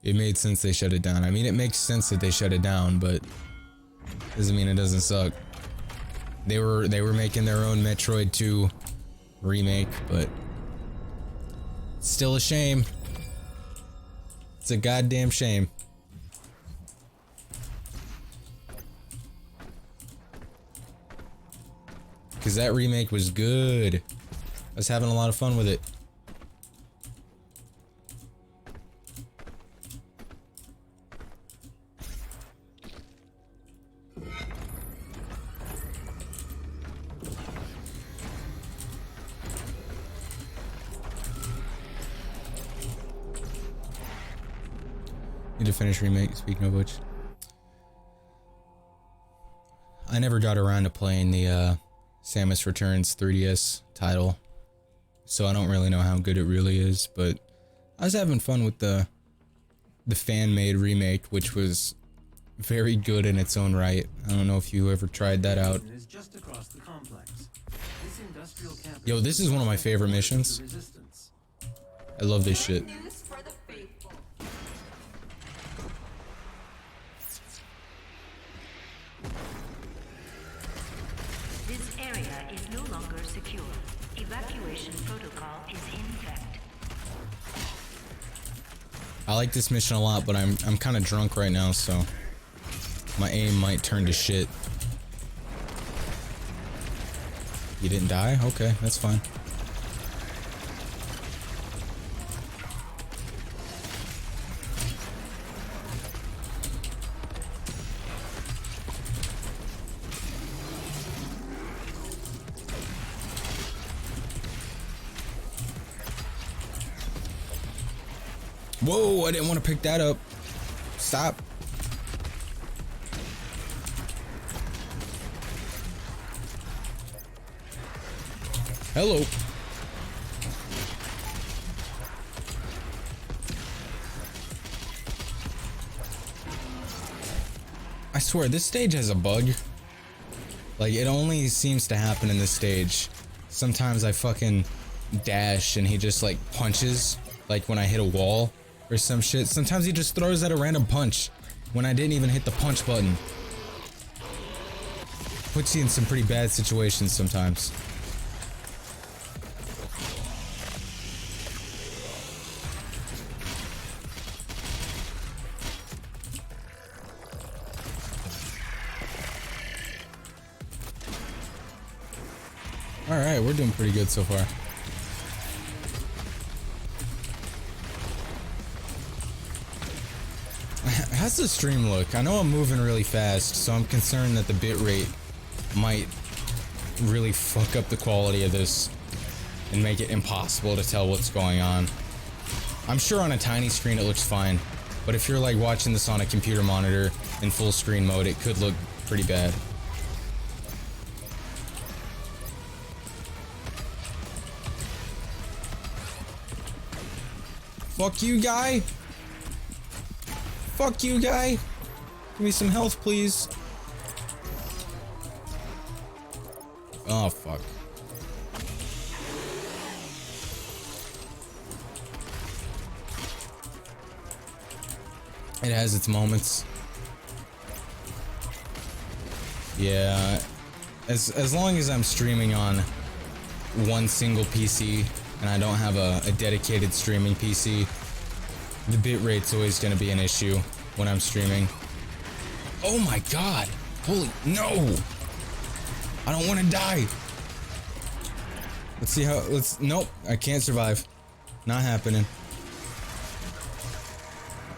It made sense they shut it down. I mean, it makes sense that they shut it down, but doesn't mean it doesn't suck. They were making their own Metroid 2 remake, but it's still a shame. It's a goddamn shame. Because that remake was good. I was having a lot of fun with it. Need to finish remake, speaking of which. I never got around to playing the Samus Returns 3DS title, so I don't really know how good it really is, but I was having fun with the fan-made remake, which was very good in its own right. I don't know if you ever tried that out. Is just across the complex. This industrial campus Yo, this is one of my favorite missions. Resistance. I love this shit. News for the faithful. This area is no longer secure. Evacuation protocol is in effect. I like this mission a lot, but I'm kind of drunk right now, so my aim might turn to shit. You didn't die? Okay, that's fine. Whoa, I didn't want to pick that up. Stop. Hello. I swear, this stage has a bug. Like, it only seems to happen in this stage. Sometimes I fucking dash and he just, like, punches. Like, when I hit a wall or some shit. Sometimes he just throws out a random punch when I didn't even hit the punch button. Puts you in some pretty bad situations sometimes. Alright, we're doing pretty good so far. How's the stream look? I know I'm moving really fast, so I'm concerned that the bitrate might really fuck up the quality of this and make it impossible to tell what's going on. I'm sure on a tiny screen it looks fine, but if you're like watching this on a computer monitor in full screen mode, it could look pretty bad. Fuck you, guy! Fuck you, guy! Give me some health, please. Oh, fuck. It has its moments. Yeah. As long as I'm streaming on one single PC and I don't have a dedicated streaming PC, the bitrate's always going to be an issue when I'm streaming. Oh my god! Holy no! I don't want to die. Let's see how. Nope, I can't survive. Not happening.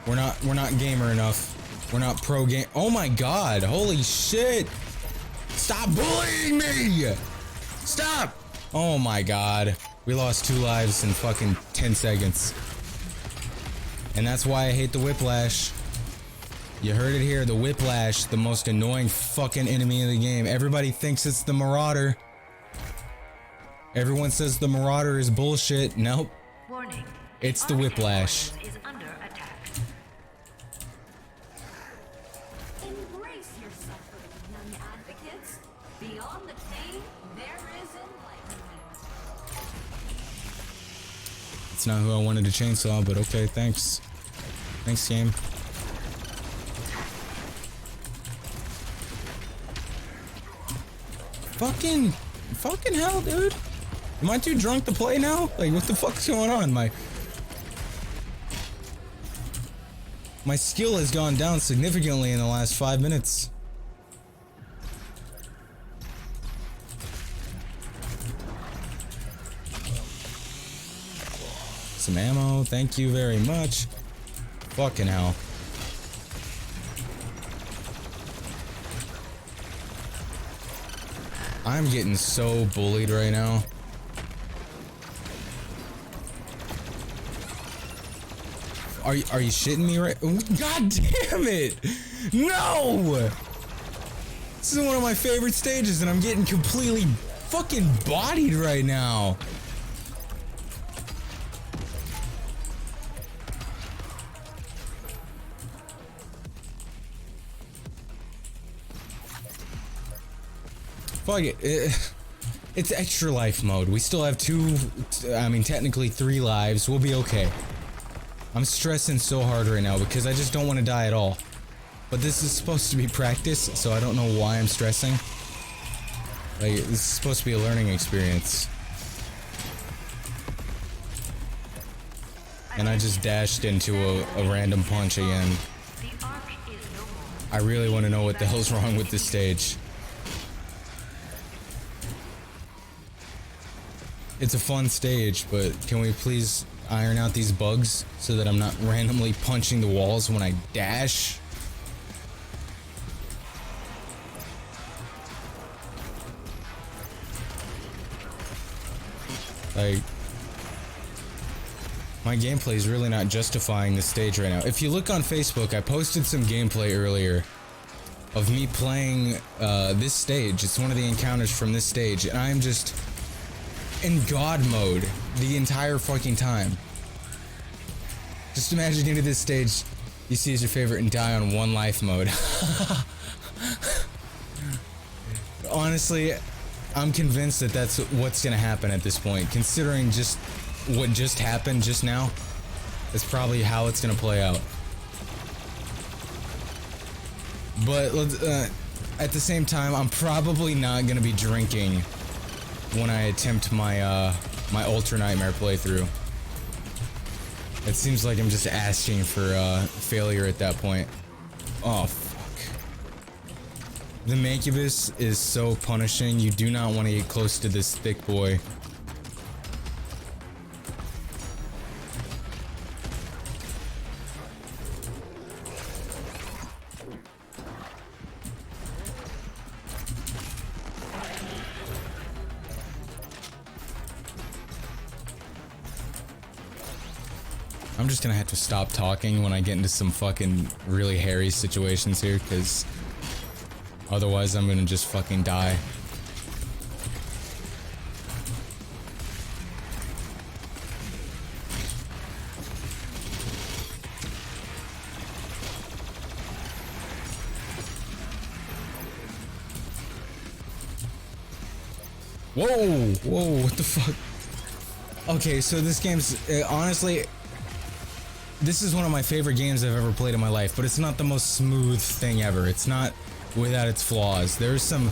We're not gamer enough. We're not pro game. Oh my god! Holy shit! Stop bullying me! Stop! Oh my god. We lost 2 lives in fucking 10 seconds. And that's why I hate the Whiplash. You heard it here, the Whiplash, the most annoying fucking enemy in the game. Everybody thinks it's the Marauder. Everyone says the Marauder is bullshit. Nope. Warning. It's the Whiplash. Is under attack. Embrace your suffering, young advocates. Beyond the pain, there is enlightenment. It's not who I wanted to chainsaw, but okay, thanks. Thanks, game. Fucking hell, dude. Am I too drunk to play now? Like, what the fuck's going on? My skill has gone down significantly in the last 5 minutes. Some ammo, thank you very much. Fucking hell. I'm getting so bullied right now. Are you shitting me right? God damn it! No! This is one of my favorite stages and I'm getting completely fucking bodied right now. Fuck it. It's extra life mode. We still have technically 3 lives. We'll be okay. I'm stressing so hard right now because I just don't want to die at all. But this is supposed to be practice, so I don't know why I'm stressing. Like, this is supposed to be a learning experience. And I just dashed into a random punch again. The arc is no more. I really want to know what the hell's wrong with this stage. It's a fun stage, but can we please iron out these bugs so that I'm not randomly punching the walls when I dash? Like, my gameplay is really not justifying this stage right now. If you look on Facebook, I posted some gameplay earlier of me playing this stage. It's one of the encounters from this stage, and I'm just in God mode the entire fucking time. Just imagine into this stage you see as your favorite and die on 1 life mode. Honestly, I'm convinced that that's what's gonna happen at this point. Considering just what just happened just now, is probably how it's gonna play out. But at the same time, I'm probably not gonna be drinking when I attempt my my Ultra Nightmare playthrough. It seems like I'm just asking for failure at that point. Oh fuck. The Mancubus is so punishing. You do not want to get close to this thick boy. I'm just gonna have to stop talking when I get into some fucking really hairy situations here, because otherwise I'm gonna just fucking die. Whoa, whoa, what the fuck? Okay, so this game's, honestly, this is one of my favorite games I've ever played in my life, but it's not the most smooth thing ever. It's not without its flaws. There's some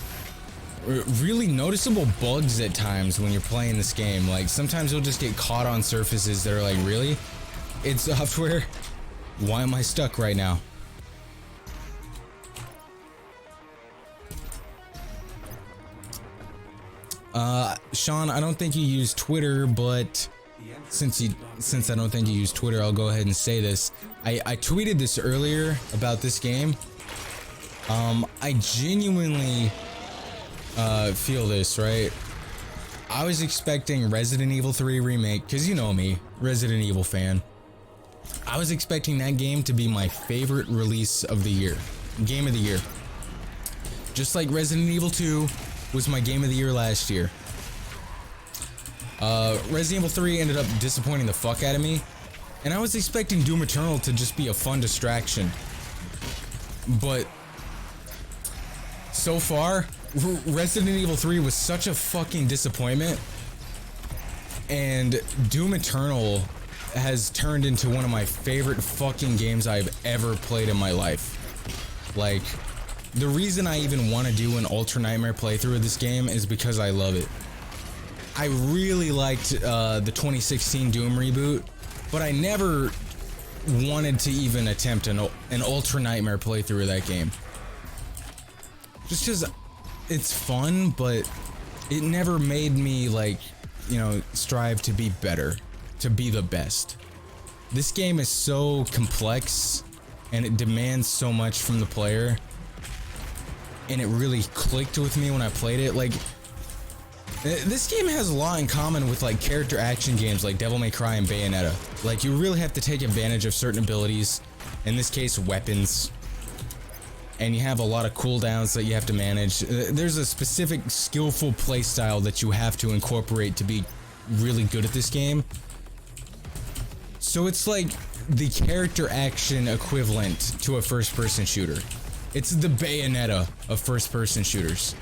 really noticeable bugs at times when you're playing this game. Like, sometimes you'll just get caught on surfaces that are like, really? It's software? Why am I stuck right now? Sean, I don't think you use Twitter, but since I don't think you use Twitter, I'll go ahead and say this. I tweeted this earlier about this game. I genuinely feel this, right? I was expecting Resident Evil 3 remake, because you know me, Resident Evil fan. I was expecting that game to be my favorite release of the year. Game of the year. Just like Resident Evil 2 was my game of the year last year. Resident Evil 3 ended up disappointing the fuck out of me, and I was expecting Doom Eternal to just be a fun distraction. But so far, Resident Evil 3 was such a fucking disappointment, and Doom Eternal has turned into one of my favorite fucking games I've ever played in my life. Like, the reason I even want to do an Ultra Nightmare playthrough of this game is because I love it. I really liked the 2016 Doom reboot, but I never wanted to even attempt an Ultra Nightmare playthrough of that game. Just because it's fun, but it never made me, like, you know, strive to be better, to be the best. This game is so complex, and it demands so much from the player, and it really clicked with me when I played it. Like, this game has a lot in common with, like, character action games like Devil May Cry and Bayonetta. Like, you really have to take advantage of certain abilities, in this case weapons, and you have a lot of cooldowns that you have to manage. There's a specific skillful playstyle that you have to incorporate to be really good at this game. So it's like the character action equivalent to a first-person shooter. It's the Bayonetta of first-person shooters.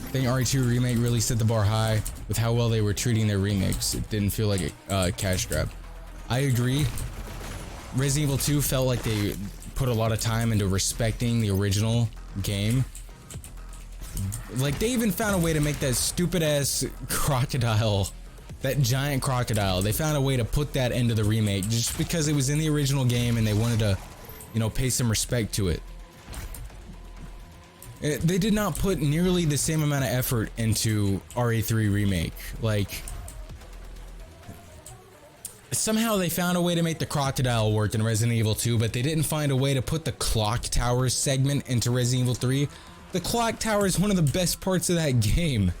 I think RE2 Remake really set the bar high with how well they were treating their remakes. It didn't feel like a cash grab. I agree. Resident Evil 2 felt like they put a lot of time into respecting the original game. Like, they even found a way to make that stupid ass crocodile, that giant crocodile, they found a way to put that into the remake just because it was in the original game and they wanted to, you know, pay some respect to it. They did not put nearly the same amount of effort into RE3 Remake. Like, somehow they found a way to make the crocodile work in Resident Evil 2, but they didn't find a way to put the clock tower segment into Resident Evil 3. The clock tower is one of the best parts of that game.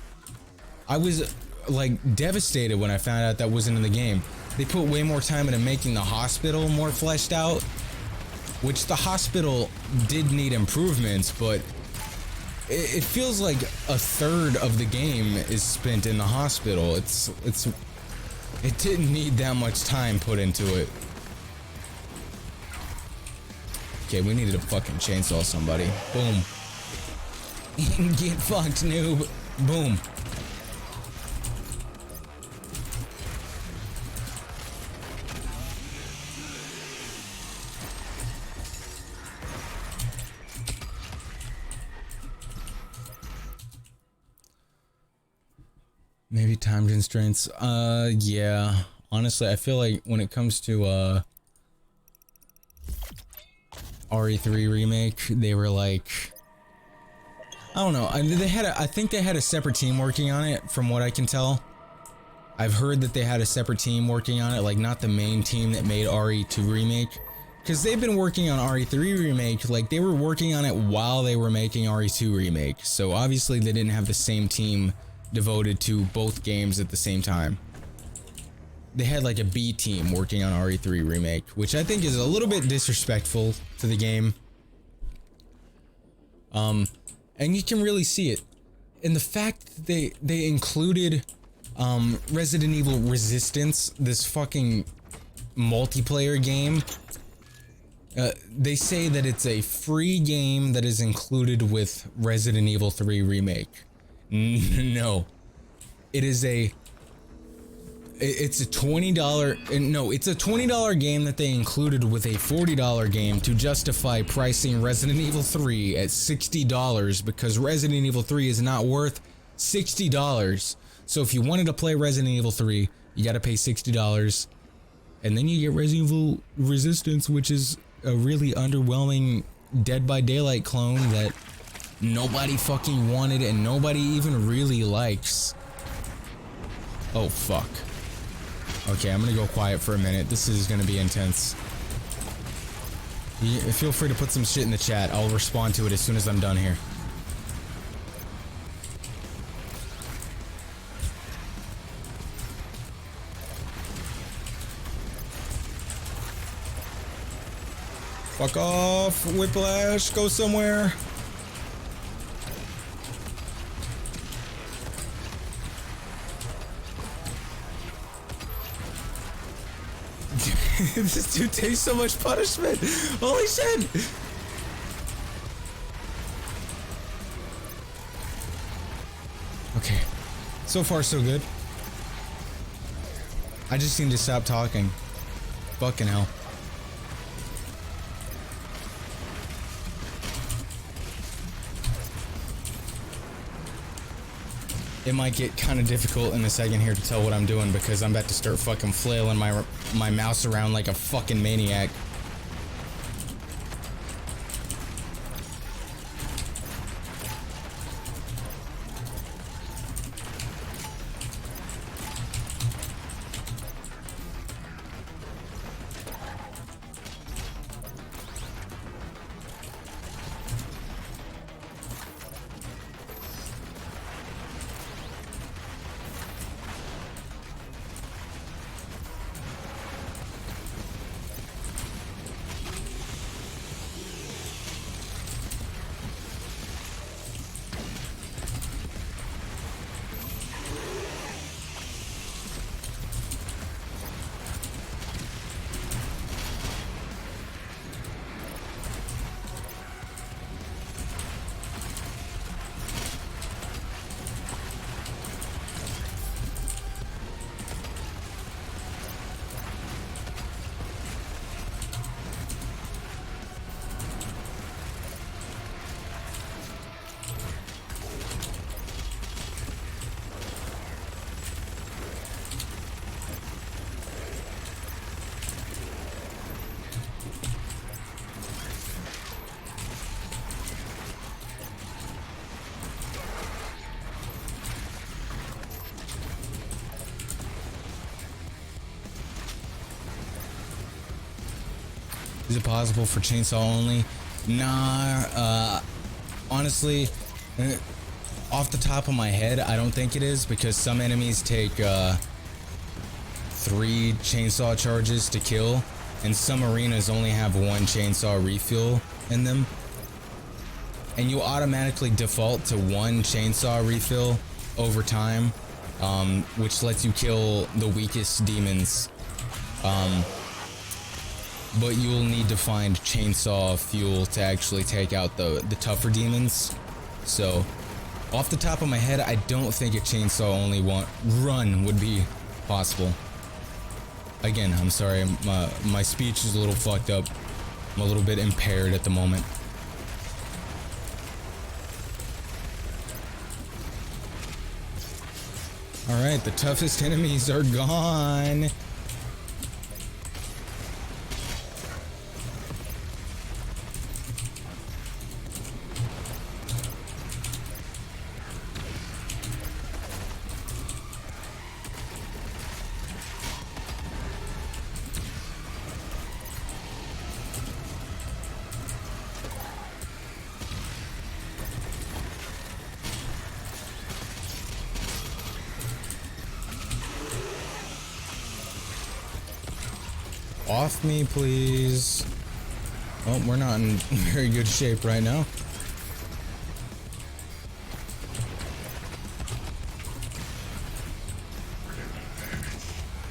I was, like, devastated when I found out that wasn't in the game. They put way more time into making the hospital more fleshed out, which the hospital did need improvements, but it feels like a third of the game is spent in the hospital. It didn't need that much time put into it. Okay, we needed to fucking chainsaw somebody. Boom. Get fucked, noob. Boom. Maybe time constraints. Yeah. Honestly, I feel like when it comes to RE3 remake, they were like, I don't know. I think they had a separate team working on it, from what I can tell. I've heard that they had a separate team working on it, like not the main team that made RE2 remake, because they've been working on RE3 remake, like they were working on it while they were making RE2 remake. So obviously they didn't have the same team devoted to both games at the same time. They had like a B team working on RE3 remake, which I think is a little bit disrespectful to the game. And you can really see it in the fact that they included Resident Evil Resistance, this fucking multiplayer game. They say that it's a free game that is included with Resident Evil 3 remake. No, it's a $20, no, it's a $20 game that they included with a $40 game to justify pricing Resident Evil 3 at $60 because Resident Evil 3 is not worth $60. So if you wanted to play Resident Evil 3, you gotta pay $60. And then you get Resident Evil Resistance, which is a really underwhelming Dead by Daylight clone that nobody fucking wanted and nobody even really likes. Oh fuck. Okay, I'm gonna go quiet for a minute. This is gonna be intense. Feel free to put some shit in the chat. I'll respond to it as soon as I'm done here. Fuck off, Whiplash, go somewhere. This dude takes so much punishment. Holy shit. Okay, so far so good. I just need to stop talking. Fucking hell. It might get kind of difficult in a second here to tell what I'm doing because I'm about to start fucking flailing my mouse around like a fucking maniac. Is it possible for chainsaw only? Nah, honestly, off the top of my head, I don't think it is because some enemies take 3 chainsaw charges to kill, and some arenas only have 1 chainsaw refill in them. And you automatically default to 1 chainsaw refill over time, which lets you kill the weakest demons. But you will need to find chainsaw fuel to actually take out the tougher demons. So, off the top of my head, I don't think a chainsaw only run would be possible. Again, I'm sorry, my speech is a little fucked up. I'm a little bit impaired at the moment. Alright, the toughest enemies are gone. off me, please. Oh, we're not in very good shape right now.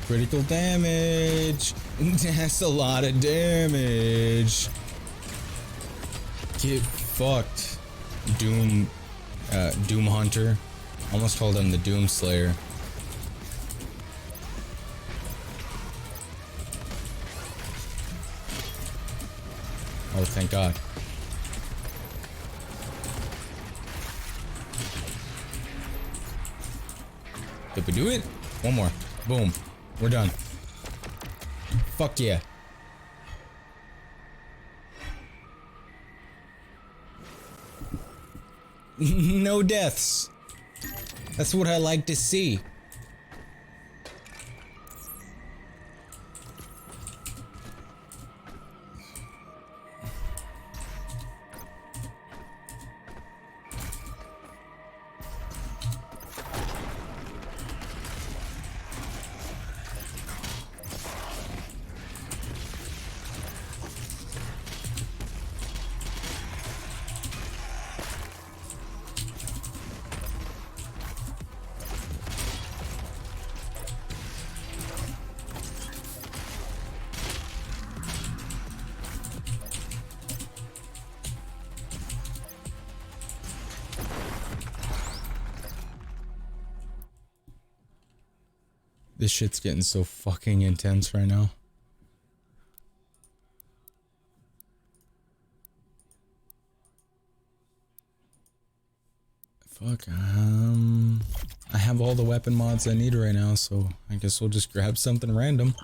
Critical damage. That's a lot of damage. Get fucked. Doom Hunter. Almost called him the Doom Slayer. Oh, thank God. Did we do it? One more. Boom. We're done. Fuck yeah. No deaths. That's what I like to see. This shit's getting so fucking intense right now. Fuck, I have all the weapon mods I need right now, so I guess we'll just grab something random.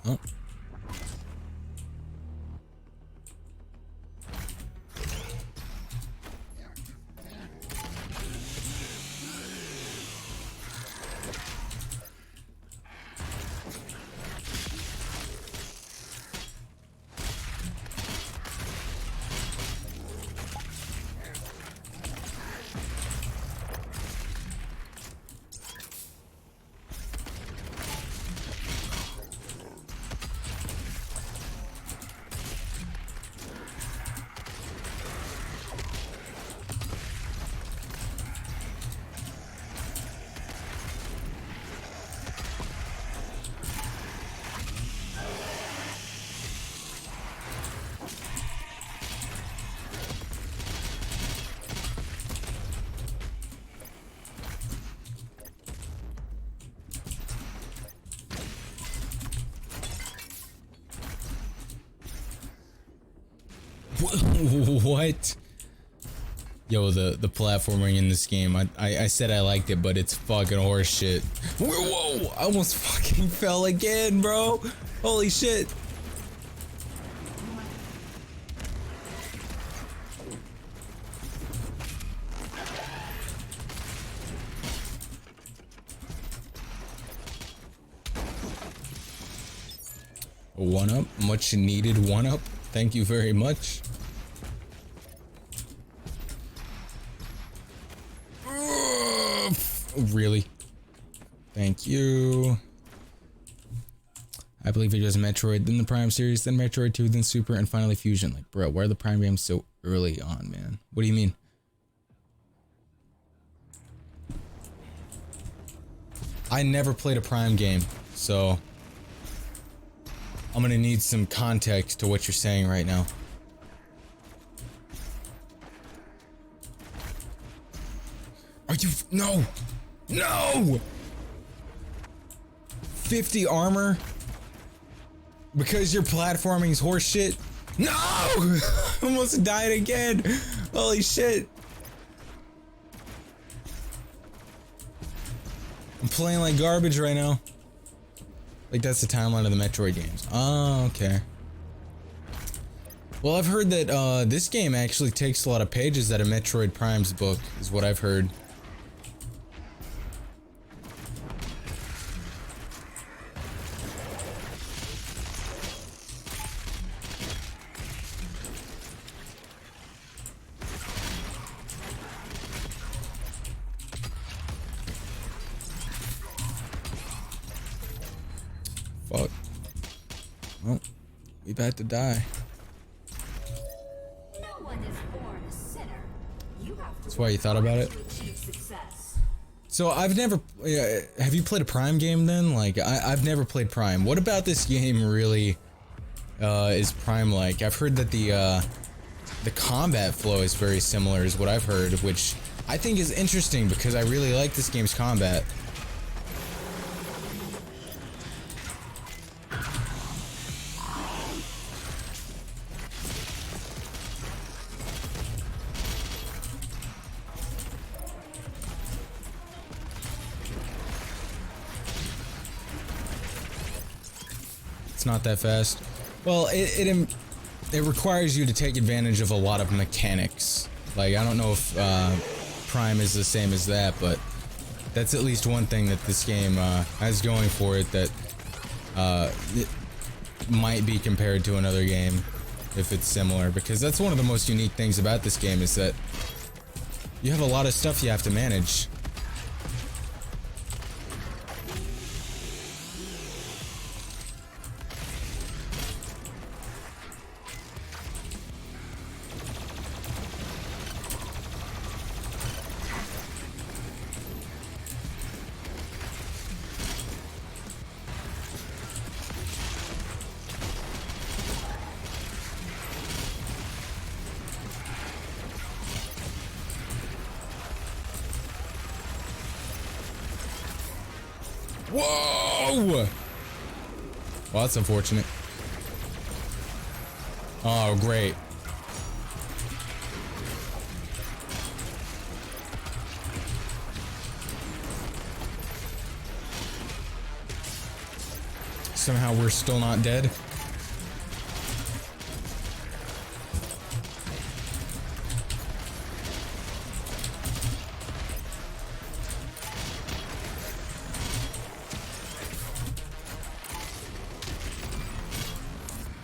Oh. What? Yo, the platforming in this game, I said I liked it, but it's fucking horse shit. Whoa, I almost fucking fell again, bro. Holy shit. A 1-up, much needed 1-up. Thank you very much. Really? Thank you. I believe it was Metroid, then the Prime series, then Metroid 2, then Super, and finally Fusion. Like, bro, why are the Prime games so early on, man? What do you mean? I never played a Prime game, so I'm gonna need some context to what you're saying right now. Are you? No! No! 50 armor? Because your platforming is horseshit? No! I almost died again! Holy shit! I'm playing like garbage right now. Like, that's the timeline of the Metroid games. Oh, okay. Well, I've heard that this game actually takes a lot of pages out of Metroid Prime's book, is what I've heard. fuck. Well, we about to die. No one is born a sinner. You have to That's why you thought about it? to achieve success. So I've never, have you played a Prime game then? Like, I've never played Prime. What about this game really is Prime like? I've heard that the combat flow is very similar is what I've heard, which I think is interesting because I really like this game's combat. Not that fast. Well, it requires you to take advantage of a lot of mechanics. Like, I don't know if Prime is the same as that, but that's at least one thing that this game has going for it that it might be compared to another game if it's similar, because that's one of the most unique things about this game is that you have a lot of stuff you have to manage. Whoa! Well, that's unfortunate. Oh, great. Somehow we're still not dead.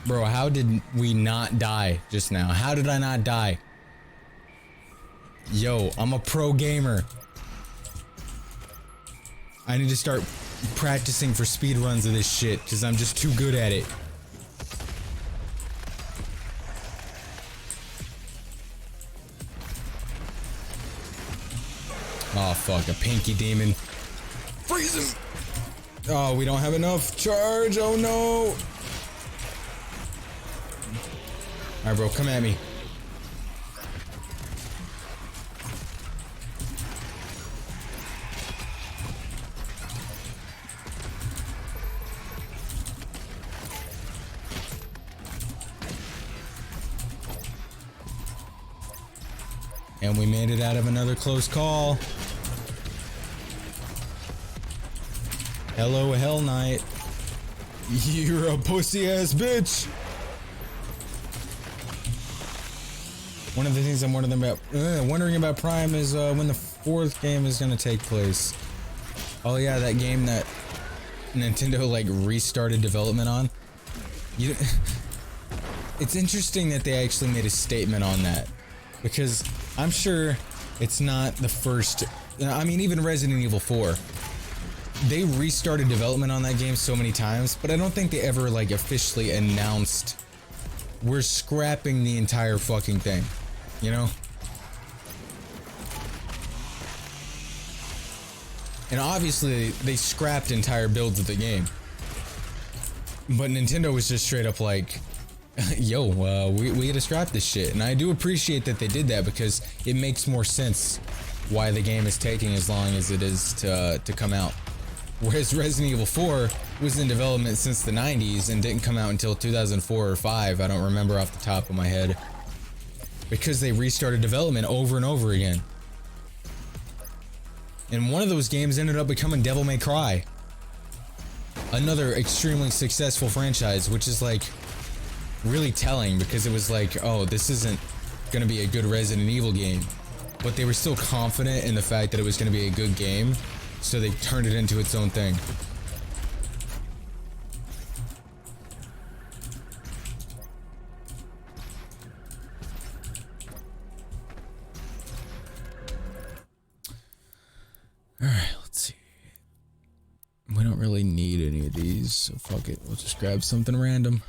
Bro, how did we not die just now? How did I not die? Yo, I'm a pro gamer. I need to start practicing for speed runs of this shit because I'm just too good at it. Oh fuck, a pinky demon. Freeze him! Oh, we don't have enough charge. Oh no! Alright, bro, come at me. And we made it out of another close call. Hello, Hell Knight. You're a pussy ass bitch. One of the things I'm wondering about Prime is when the 4th game is gonna take place. Oh yeah, that game that Nintendo like restarted development on. It's interesting that they actually made a statement on that, because I'm sure it's not the first. I mean, even Resident Evil 4, they restarted development on that game so many times, but I don't think they ever like officially announced we're scrapping the entire fucking thing. You know? And obviously they scrapped entire builds of the game. But Nintendo was just straight up like, yo, we gotta scrap this shit. And I do appreciate that they did that because it makes more sense why the game is taking as long as it is to come out. Whereas Resident Evil 4 was in development since the 90s and didn't come out until 2004 or 5. I don't remember off the top of my head. Because they restarted development over and over again. And one of those games ended up becoming Devil May Cry. Another extremely successful franchise, which is like really telling because it was like, oh, this isn't gonna be a good Resident Evil game. But they were still confident in the fact that it was gonna be a good game, so they turned it into its own thing. Alright, let's see. We don't really need any of of these, so fuck it. We'll just grab something random.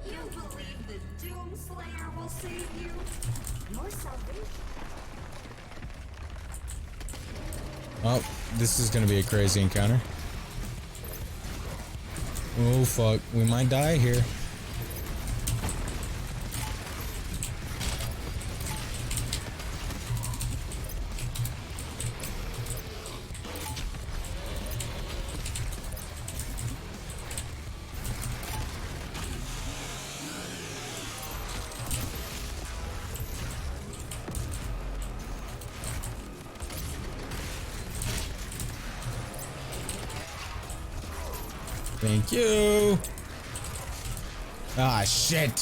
You believe the Doomslayer will save you? Your salvation. Oh, this is gonna be a crazy encounter. Oh fuck, we might die here. Thank you. Ah, shit.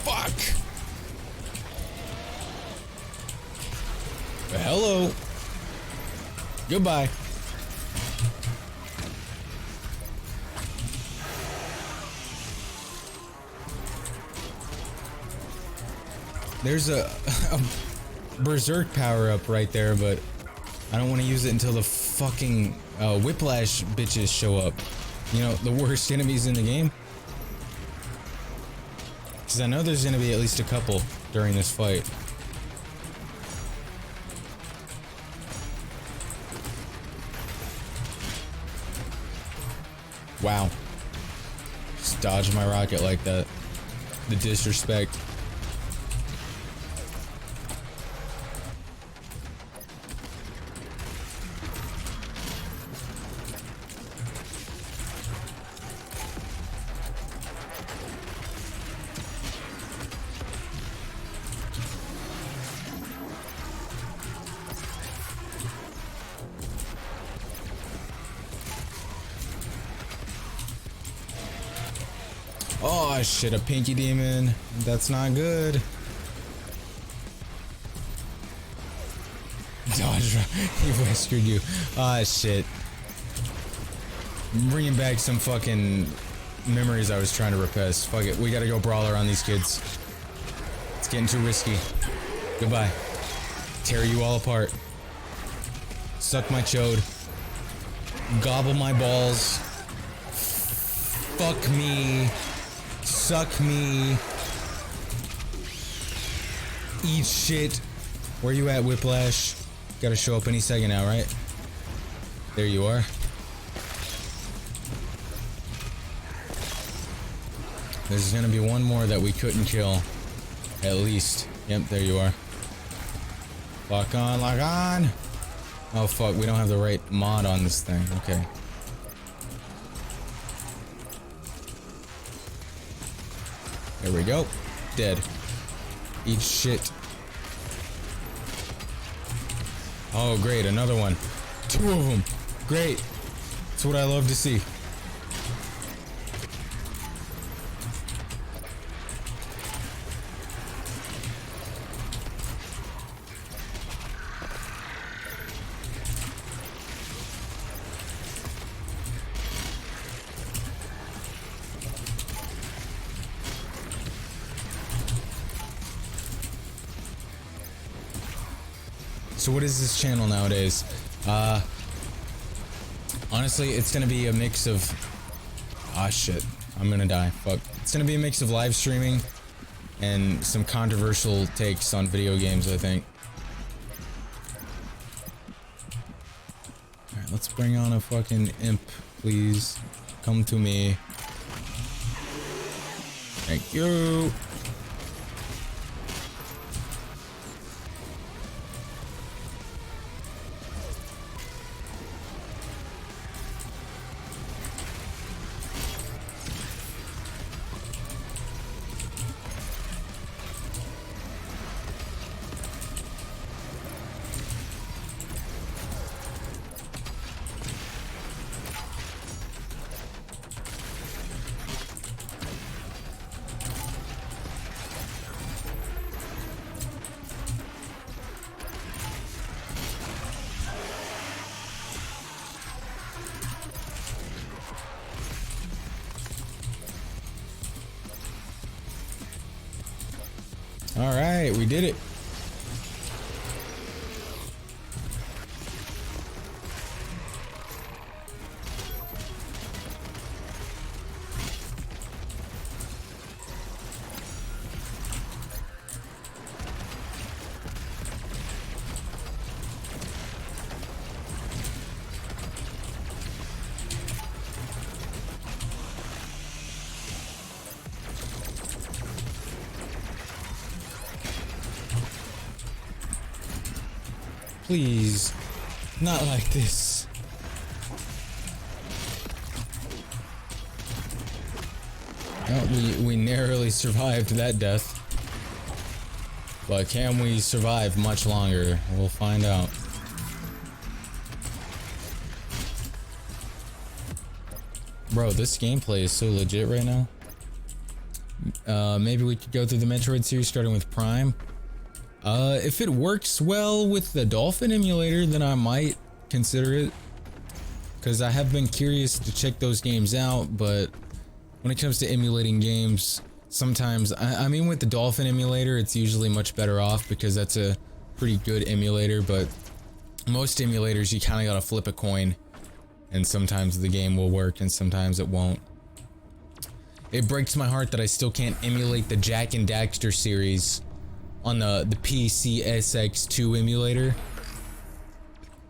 Fuck. Hello. Goodbye. There's a berserk power up right there, but I don't want to use it until the fucking whiplash bitches show up. You know, the worst enemies in the game. Because I know there's going to be at least a couple during this fight. Wow. Just dodge my rocket like that. The disrespect. Oh shit, a pinky demon. That's not good. Dodge, he rescued you. Ah shit. I'm bringing back some fucking memories I was trying to repress. Fuck it, we gotta go brawler on these kids. It's getting too risky. Goodbye. Tear you all apart. Suck my chode. Gobble my balls. Fuck me. Suck me. Eat shit. Where you at, Whiplash? Gotta show up any second now, right? There you are. There's gonna be one more that we couldn't kill. At least. Yep, there you are. Lock on, lock on! Oh fuck, we don't have the right mod on this thing. Okay. There we go. Dead. Eat shit. Oh great, another one. 2 of them. Great. That's what I love to see. So what is this channel nowadays? Honestly, it's gonna be a mix of... Ah shit, I'm gonna die, fuck. It's gonna be a mix of live streaming and some controversial takes on video games, I think. Alright, let's bring on a fucking imp, please. Come to me. Thank you. All right, we did it. Please, not like this. Well, we narrowly survived that death. But can we survive much longer? We'll find out. Bro, this gameplay is so legit right now. Maybe we could go through the Metroid series starting with Prime. If it works well with the Dolphin emulator, then I might consider it. Because I have been curious to check those games out, but when it comes to emulating games, sometimes, I mean with the Dolphin emulator, it's usually much better off because that's a pretty good emulator, but most emulators, you kind of gotta flip a coin, and sometimes the game will work and sometimes it won't. It breaks my heart that I still can't emulate the Jak and Daxter series on the PCSX2 emulator.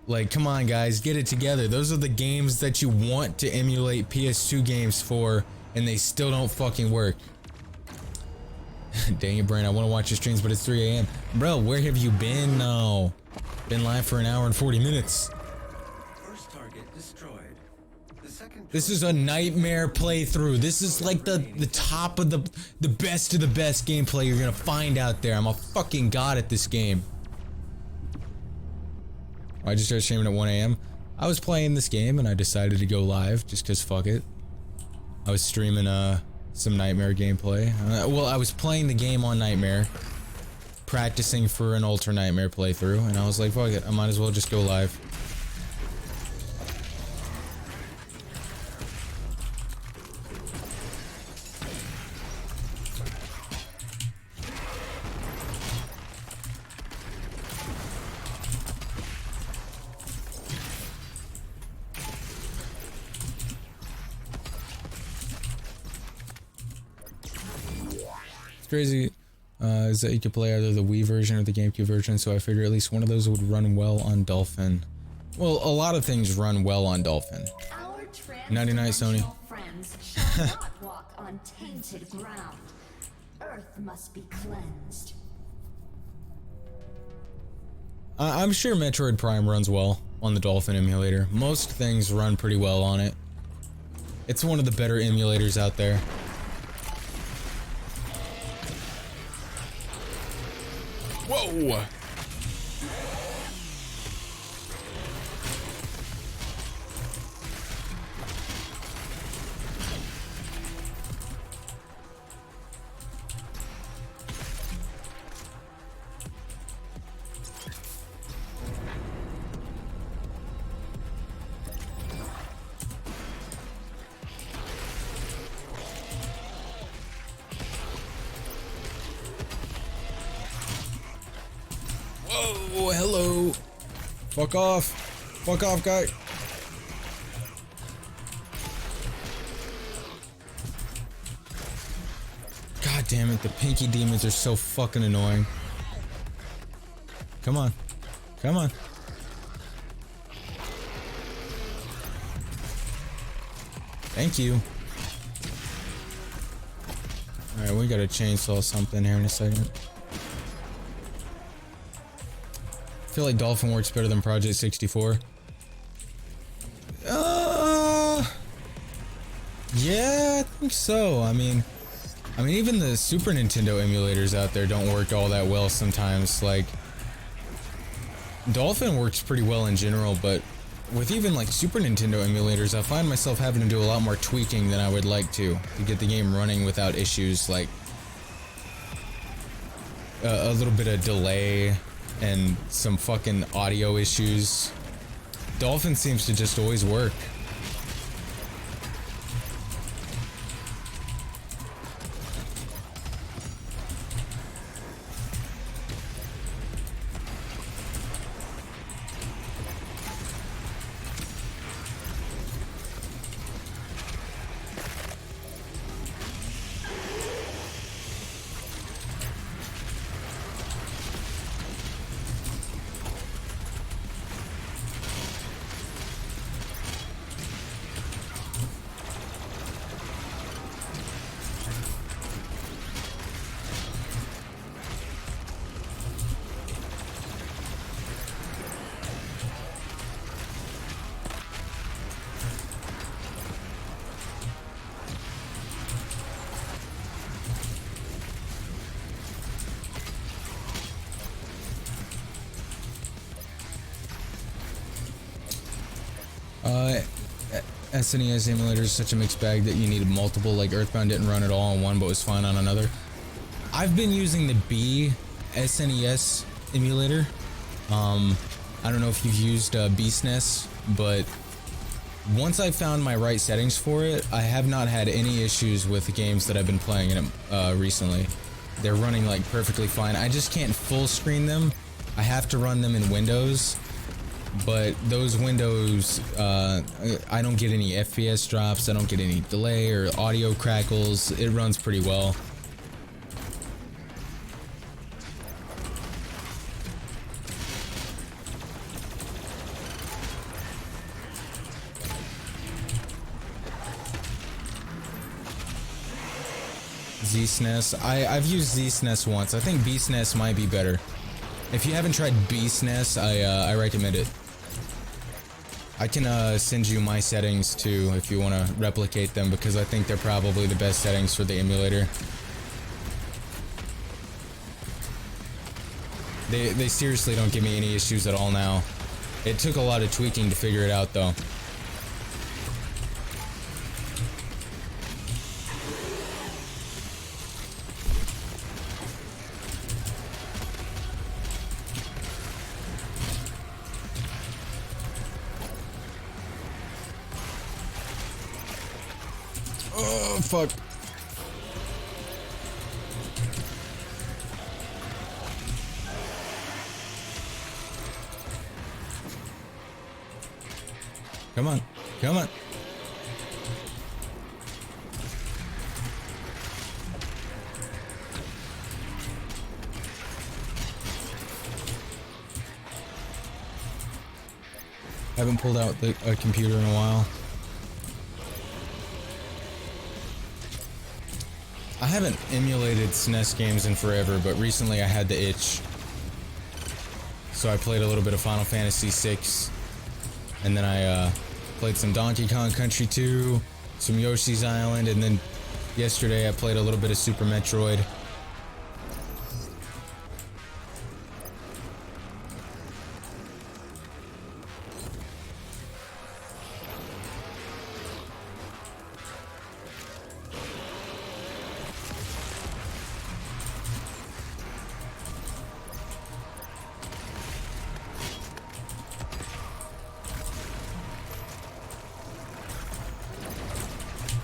Like, come on guys, get it together. Those are the games that you want to emulate PS2 games for, and they still don't fucking work. Dang it, Brian, I want to watch your streams, but it's 3 AM. Bro, where have you been now? Been live for 1 hour and 40 minutes. First target destroyed. The second This is a nightmare playthrough. This is like the top of the best of the best gameplay you're gonna find out there. I'm a fucking god at this game. I just started streaming at 1 AM. I was playing this game and I decided to go live just cause fuck it. I was streaming some Nightmare gameplay. Well, I was playing the game on Nightmare, practicing for an Ultra Nightmare playthrough, and I was like, fuck it, I might as well just go live. Crazy is that you could play either the Wii version or the GameCube version, so I figured at least one of those would run well on Dolphin. Well, a lot of things run well on Dolphin. Our 99 Sony. friends shall not walk on tainted ground. Earth must be cleansed. I'm sure Metroid Prime runs well on the Dolphin emulator. Most things run pretty well on it. It's one of the better emulators out there. Whoa! Whoa, hello. Fuck off. Fuck off, guy. God damn it, the pinky demons are so fucking annoying. Come on. Come on. Thank you. Alright, we gotta chainsaw something here in a second. I feel like Dolphin works better than Project 64. Yeah, I think so. I mean even the Super Nintendo emulators out there don't work all that well sometimes. Like, Dolphin works pretty well in general, but with even like Super Nintendo emulators, I find myself having to do a lot more tweaking than I would like to get the game running without issues, like a little bit of delay and some fucking audio issues. Dolphin seems to just always work. SNES emulator is such a mixed bag that you need multiple. Like Earthbound didn't run at all on one, but was fine on another. I've been using the B SNES emulator. I don't know if you've used BSNES, but once I found my right settings for it, I have not had any issues with the games that I've been playing in it recently. They're running like perfectly fine. I just can't full screen them. I have to run them in Windows, but those windows, I don't get any FPS drops, I don't get any delay or audio crackles. It runs pretty well. ZSNES. I've used ZSNES once. I think BSNES might be better. If you haven't tried BSNES, I recommend it. I can send you my settings too if you want to replicate them, because I think they're probably the best settings for the emulator. They seriously don't give me any issues at all now. It took a lot of tweaking to figure it out though. Oh, fuck. Come on. Come on. Haven't pulled out a computer in a while. I haven't emulated SNES games in forever, but recently I had the itch. So I played a little bit of Final Fantasy VI, and then I played some Donkey Kong Country 2, some Yoshi's Island, and then yesterday I played a little bit of Super Metroid.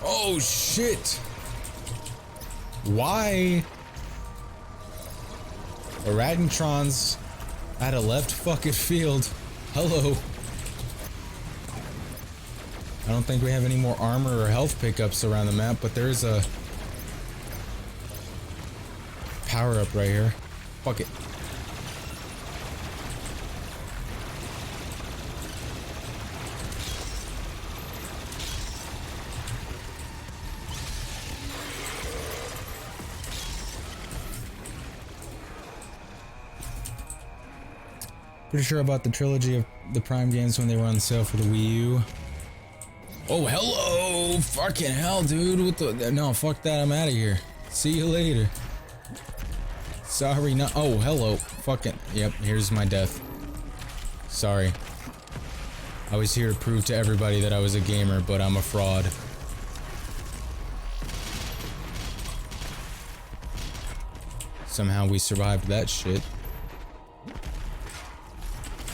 Oh shit! Why? Oradentron's at a left fucking field. Hello. I don't think we have any more armor or health pickups around the map, but there's a power up right here. Fuck it. Pretty sure about the trilogy of the Prime games when they were on sale for the Wii U. Oh, hello! Fucking hell, dude. What the? No, fuck that. I'm out of here. See you later. Sorry, no. Oh, hello. Fucking. Yep, here's my death. Sorry. I was here to prove to everybody that I was a gamer, but I'm a fraud. Somehow we survived that shit.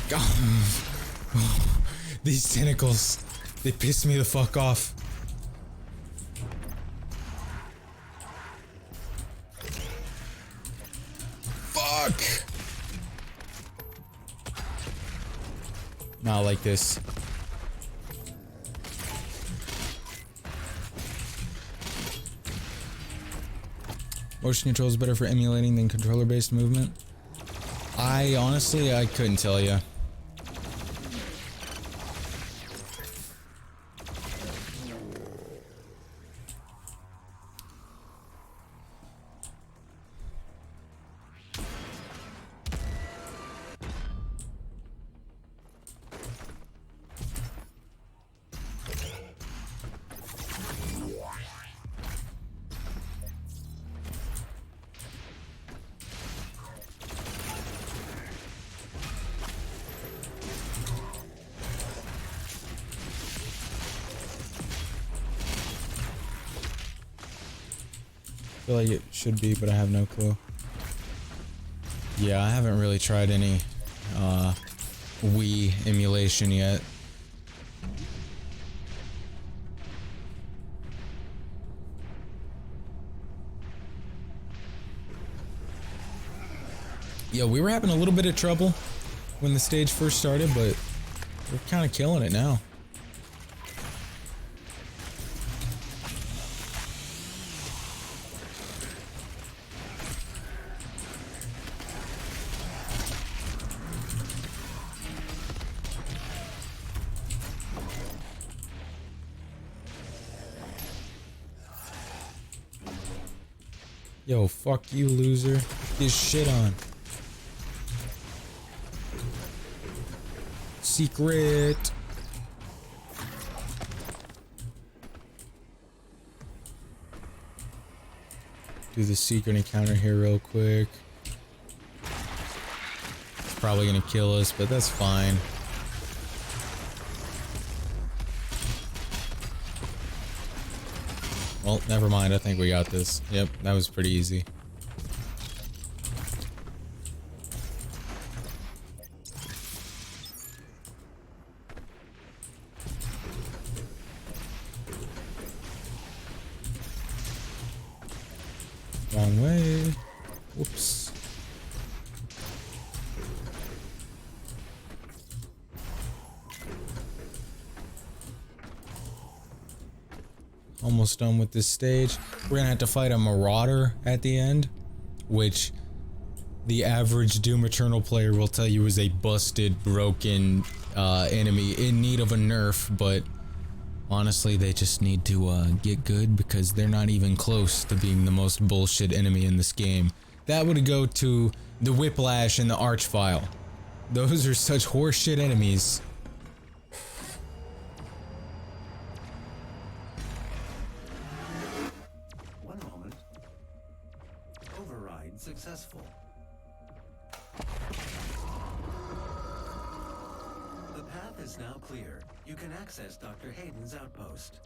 God. These tentacles, they piss me the fuck off. Fuck! Not like this. Motion control is better for emulating than controller-based movement. I honestly couldn't tell you. feel like it should be, but I have no clue. Yeah, I haven't really tried any Wii emulation yet. Yeah, we were having a little bit of trouble when the stage first started, but we're kind of killing it now. Yo, fuck you, loser. Get this shit on. Secret. Do the secret encounter here real quick. It's probably gonna kill us, but that's fine. Well, never mind. I think we got this. Yep, that was pretty easy. Wrong way. Whoops. Almost done with this stage. We're gonna have to fight a Marauder at the end, which the average Doom Eternal player will tell you is a busted, broken enemy in need of a nerf, but honestly, they just need to get good because they're not even close to being the most bullshit enemy in this game. That would go to the Whiplash and the Archvile. Those are such horseshit enemies. One moment. Override successful. The path is now clear. You can access Dr. Hayden's outpost.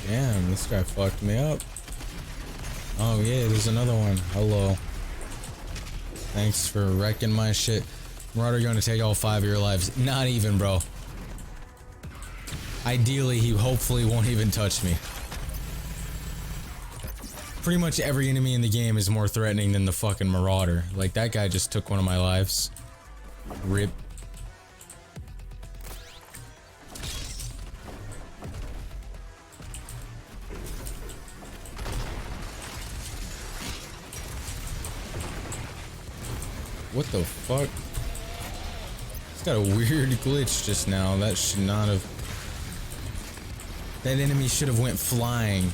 Damn, this guy fucked me up. Oh yeah, there's another one. Hello. Thanks for wrecking my shit. Marauder gonna take all 5 of your lives. Not even, bro. Ideally, he hopefully won't even touch me. Pretty much every enemy in the game is more threatening than the fucking Marauder. Like, that guy just took one of my lives. RIP. What the fuck? It's got a weird glitch just now. That should not have... That enemy should have went flying.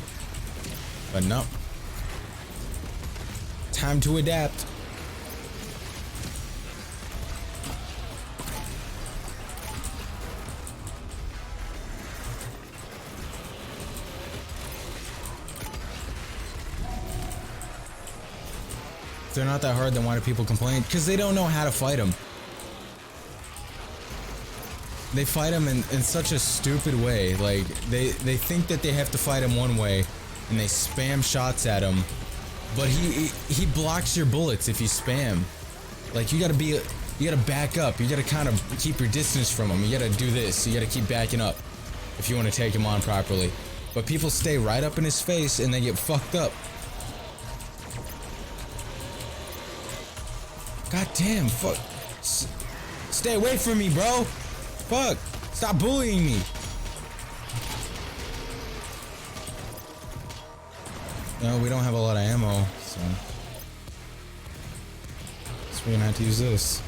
But no. Time to adapt. If they're not that hard, then why do people complain? Because they don't know how to fight them. They fight him in such a stupid way. Like, they think that they have to fight him one way, and they spam shots at him. But he blocks your bullets if you spam. Like, you gotta back up. You gotta kind of keep your distance from him. You gotta do this. You gotta keep backing up if you want to take him on properly. But people stay right up in his face, and they get fucked up. God damn, fuck. Stay away from me, bro. Fuck. Stop bullying me. No, we don't have a lot of ammo, so we're gonna have to use this.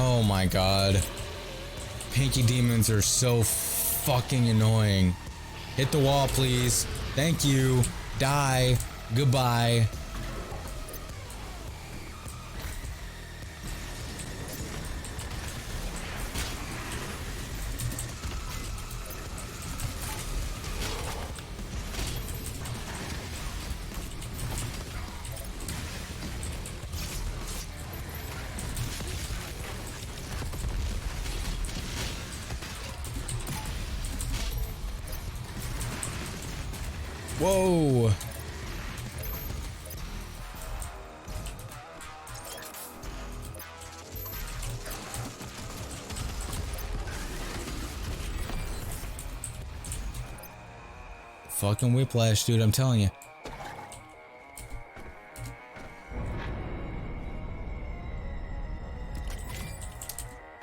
Oh my god. Pinky demons are so fucking annoying. Hit the wall, please. Thank you. Die. Goodbye. Whoa. Fucking whiplash, dude, I'm telling you.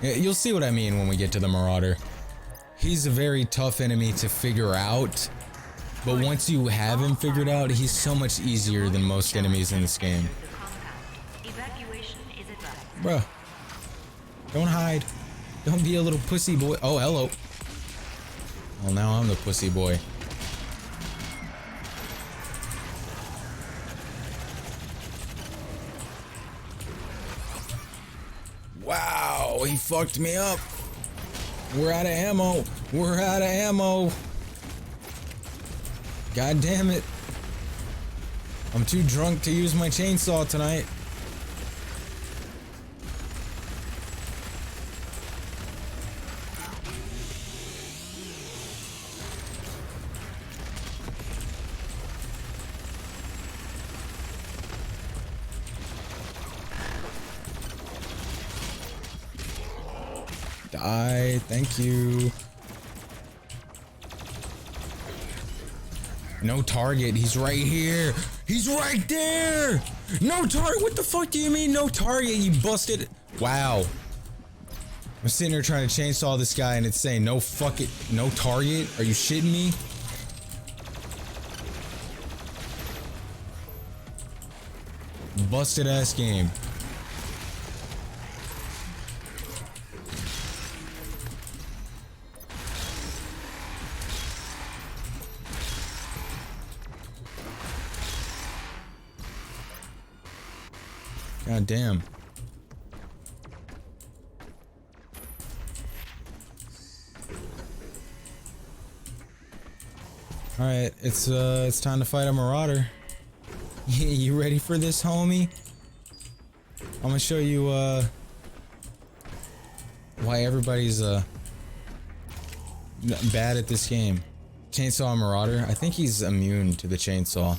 Yeah, you'll see what I mean when we get to the Marauder. He's a very tough enemy to figure out, but once you have him figured out, he's so much easier than most enemies in this game. Evacuation is advised. Bruh. Don't hide. Don't be a little pussy boy. Oh, hello. Well, now I'm the pussy boy. Wow, he fucked me up. We're out of ammo. We're out of ammo. God damn it. I'm too drunk to use my chainsaw tonight. Die, thank you. No target, he's right here. He's right there. No target, what the fuck do you mean no target? You busted. Wow. I'm sitting here trying to chainsaw this guy and it's saying no fuck it, no target? Are you shitting me? Busted ass game. God damn. Alright, it's time to fight a Marauder. You ready for this, homie? I'm gonna show you why everybody's bad at this game. Chainsaw Marauder, I think he's immune to the chainsaw.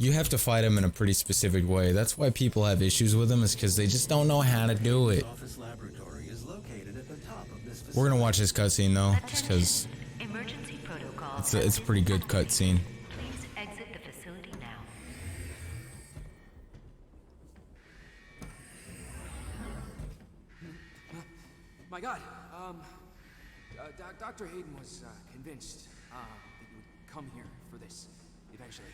You have to fight him in a pretty specific way. That's why people have issues with him, is because they just don't know how to do it. Office laboratory is located at the top of this We're gonna watch this cutscene though, just because Emergency protocol. it's a pretty good cutscene. Please exit the facility now. My God, Dr. Hayden was convinced that you would come here for this eventually.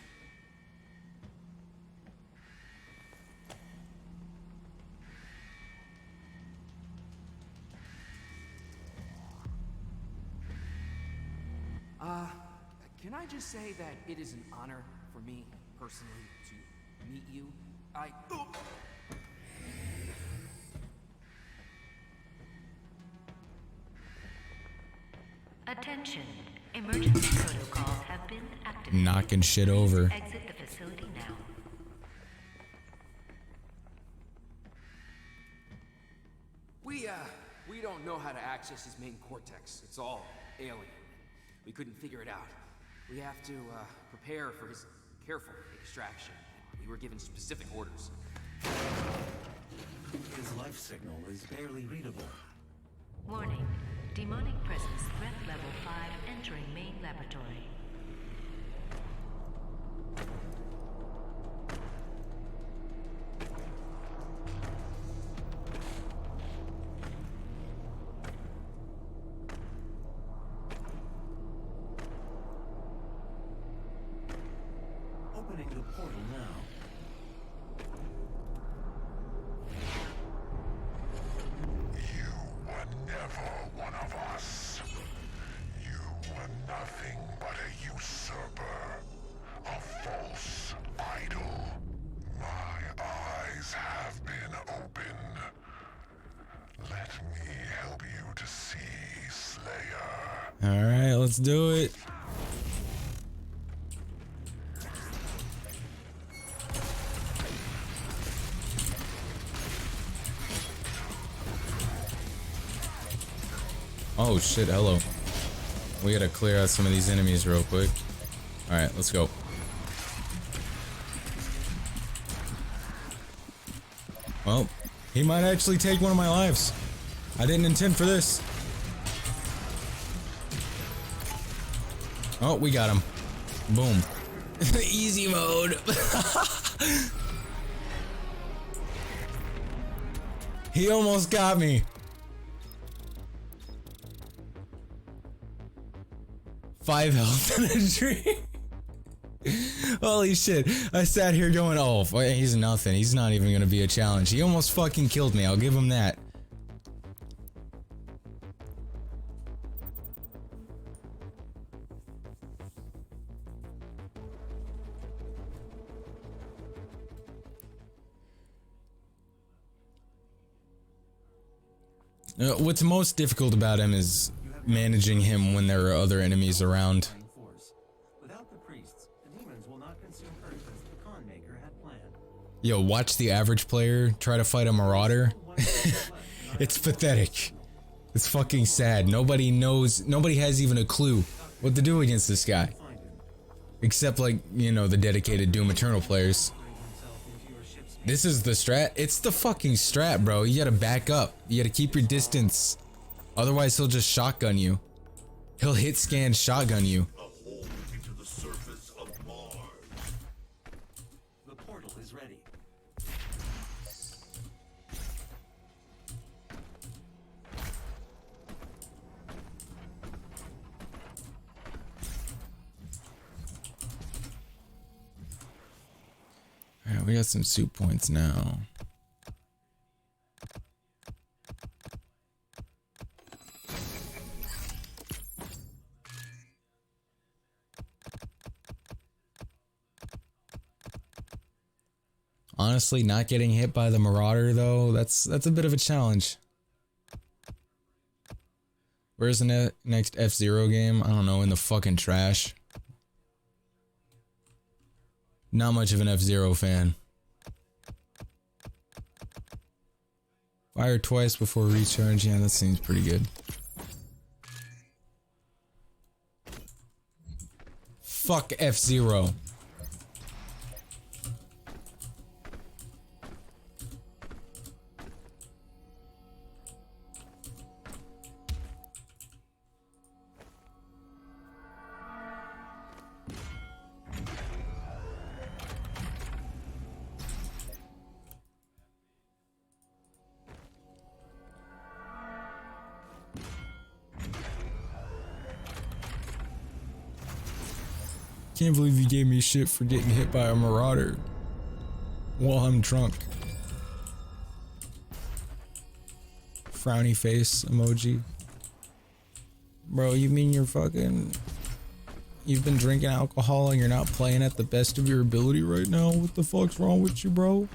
Can I just say that it is an honor for me personally to meet you? Attention. Emergency protocols have been activated. Knocking shit over. Exit the facility now. We don't know how to access his main cortex. It's all alien. We couldn't figure it out. We have to prepare for his careful extraction. We were given specific orders. His life signal is barely readable. Warning. Demonic presence threat level 5 entering main laboratory. Opening the portal now. Alright, let's do it. Oh shit, hello. We gotta clear out some of these enemies real quick. Alright, let's go. Well, he might actually take one of my lives. I didn't intend for this. Oh, we got him. Boom. Easy mode. He almost got me. 5 health in a tree. Holy shit. I sat here going, oh, he's nothing. He's not even gonna be a challenge. He almost fucking killed me. I'll give him that. What's most difficult about him is managing him when there are other enemies around. Without the priests, the demons will not consume Earth as the Con Maker had planned. Yo, watch the average player try to fight a marauder. It's pathetic. It's fucking sad. Nobody knows, nobody has even a clue what to do against this guy. Except, like, you know, the dedicated Doom Eternal players. This is the strat. It's the fucking strat, bro. You gotta back up. You gotta keep your distance. Otherwise, he'll just shotgun you. He'll hit scan shotgun you. The portal is ready. Alright, we got some soup points now. Honestly, not getting hit by the Marauder though, that's a bit of a challenge. Where's the next F-Zero game? I don't know, in the fucking trash. Not much of an F-Zero fan. Fire twice before recharge, yeah, that seems pretty good. Fuck F-Zero. Can't believe you gave me shit for getting hit by a Marauder while I'm drunk. Frowny face emoji. Bro, you mean you've been drinking alcohol and you're not playing at the best of your ability right now? What the fuck's wrong with you, bro?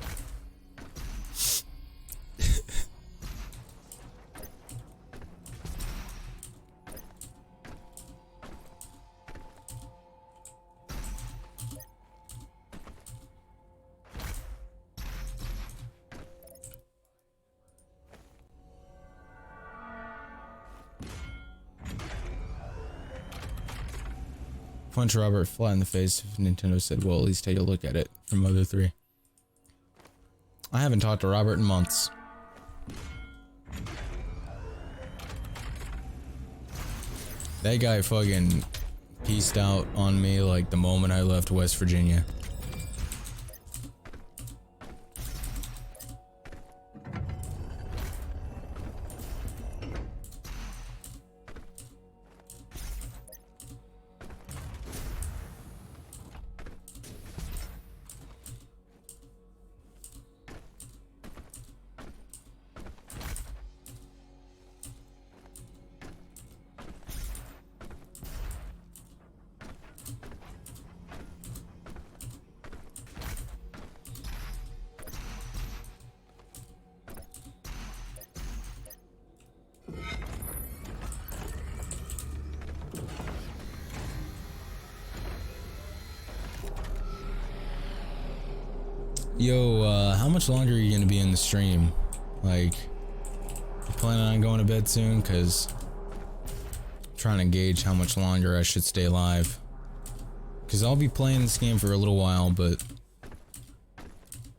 Punch Robert flat in the face if Nintendo said, well, at least take a look at it from Mother 3. I haven't talked to Robert in months. That guy fucking peaced out on me like the moment I left West Virginia. Yo, how much longer are you gonna be in the stream? Like, you planning on going to bed soon? Cause I'm trying to gauge how much longer I should stay live. Cause I'll be playing this game for a little while, but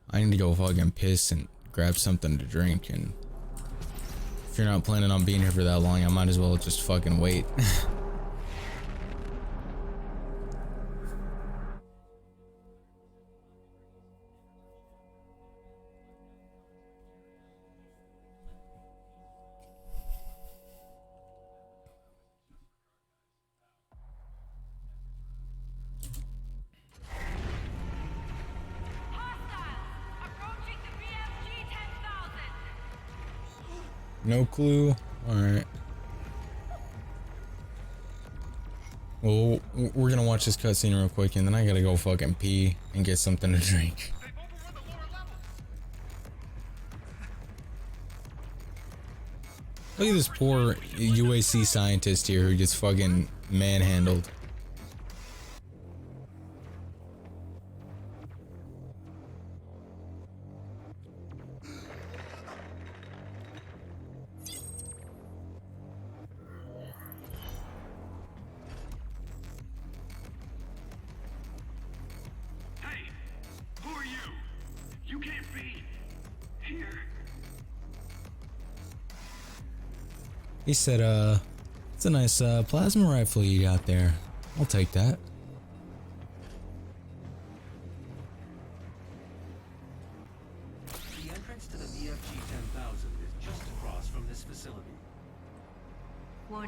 I need to go fucking piss and grab something to drink. And if you're not planning on being here for that long, I might as well just fucking wait. No clue. Alright. Well, we're gonna watch this cutscene real quick, and then I gotta go fucking pee and get something to drink. Look at this poor UAC scientist here who gets fucking manhandled. He said, it's a nice plasma rifle you got there. I'll take that. The entrance to the BFG 10,000 is just across from this facility.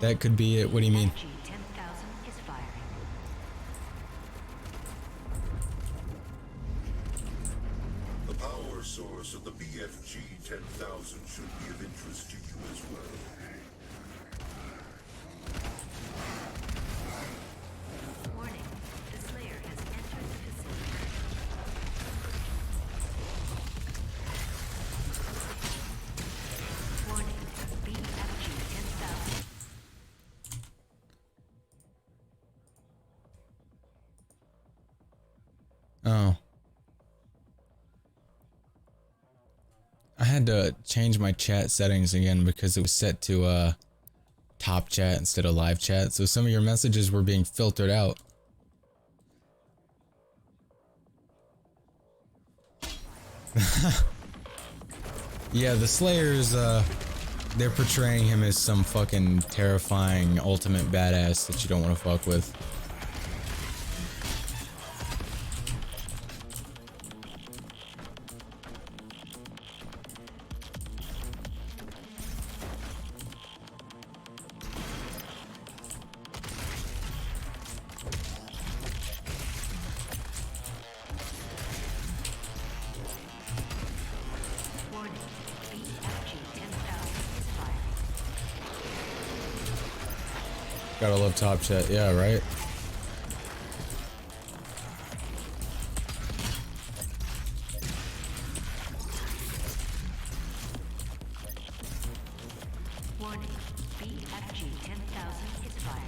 That could be it. What do you mean? BFG 10,000 is firing. The power source of the BFG 10,000 should be of interest to you as well. Warning, the Slayer has entered the facility. Warning, BFG 10,000. Oh. I had to change my chat settings again because it was set to top chat instead of live chat, so some of your messages were being filtered out. Yeah, the Slayers, they're portraying him as some fucking terrifying ultimate badass that you don't want to fuck with. Warning, BFG 10,000 is firing. Gotta love top chat, yeah, right? Warning, BFG 10,000 is firing.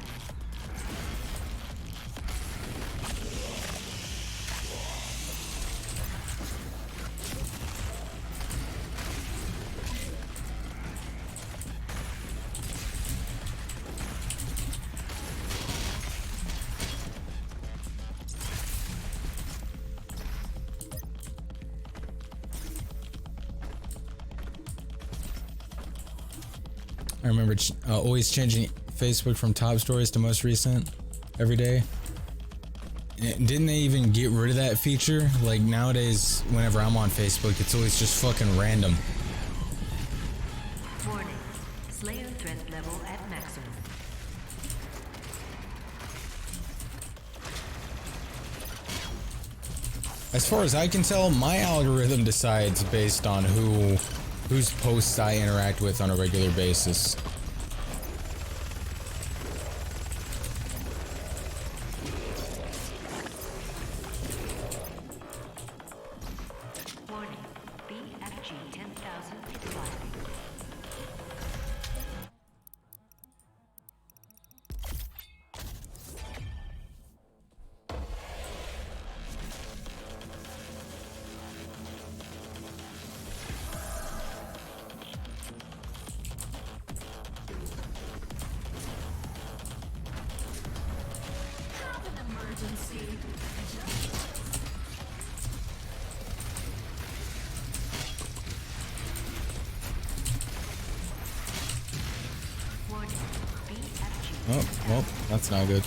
I remember always changing Facebook from top stories to most recent every day. Didn't they even get rid of that feature? Like nowadays, whenever I'm on Facebook, it's always just fucking random. Warning, Slayer threat level at maximum. As far as I can tell, my algorithm decides based on whose posts I interact with on a regular basis. Warning, BFG 10,000 is firing. Oh, well, that's not good.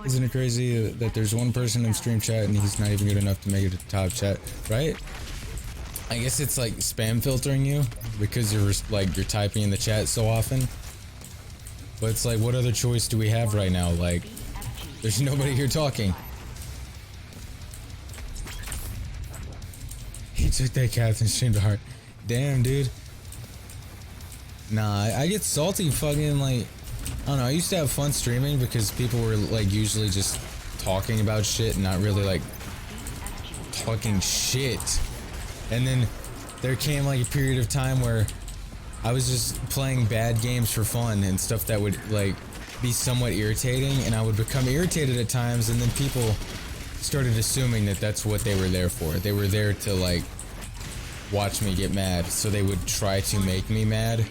Isn't it crazy that there's one person in stream chat and he's not even good enough to make it to top chat, right? I guess it's like spam filtering you because you're typing in the chat so often. But it's like, what other choice do we have right now? Like, there's nobody here talking. He took that Catherine stream to heart. Damn, dude. Nah, I get salty fucking like, I don't know, I used to have fun streaming because people were like usually just talking about shit and not really like talking shit. And then there came like a period of time where I was just playing bad games for fun and stuff that would like be somewhat irritating, and I would become irritated at times, and then people started assuming that that's what they were there for. They were there to like watch me get mad, so they would try to make me mad.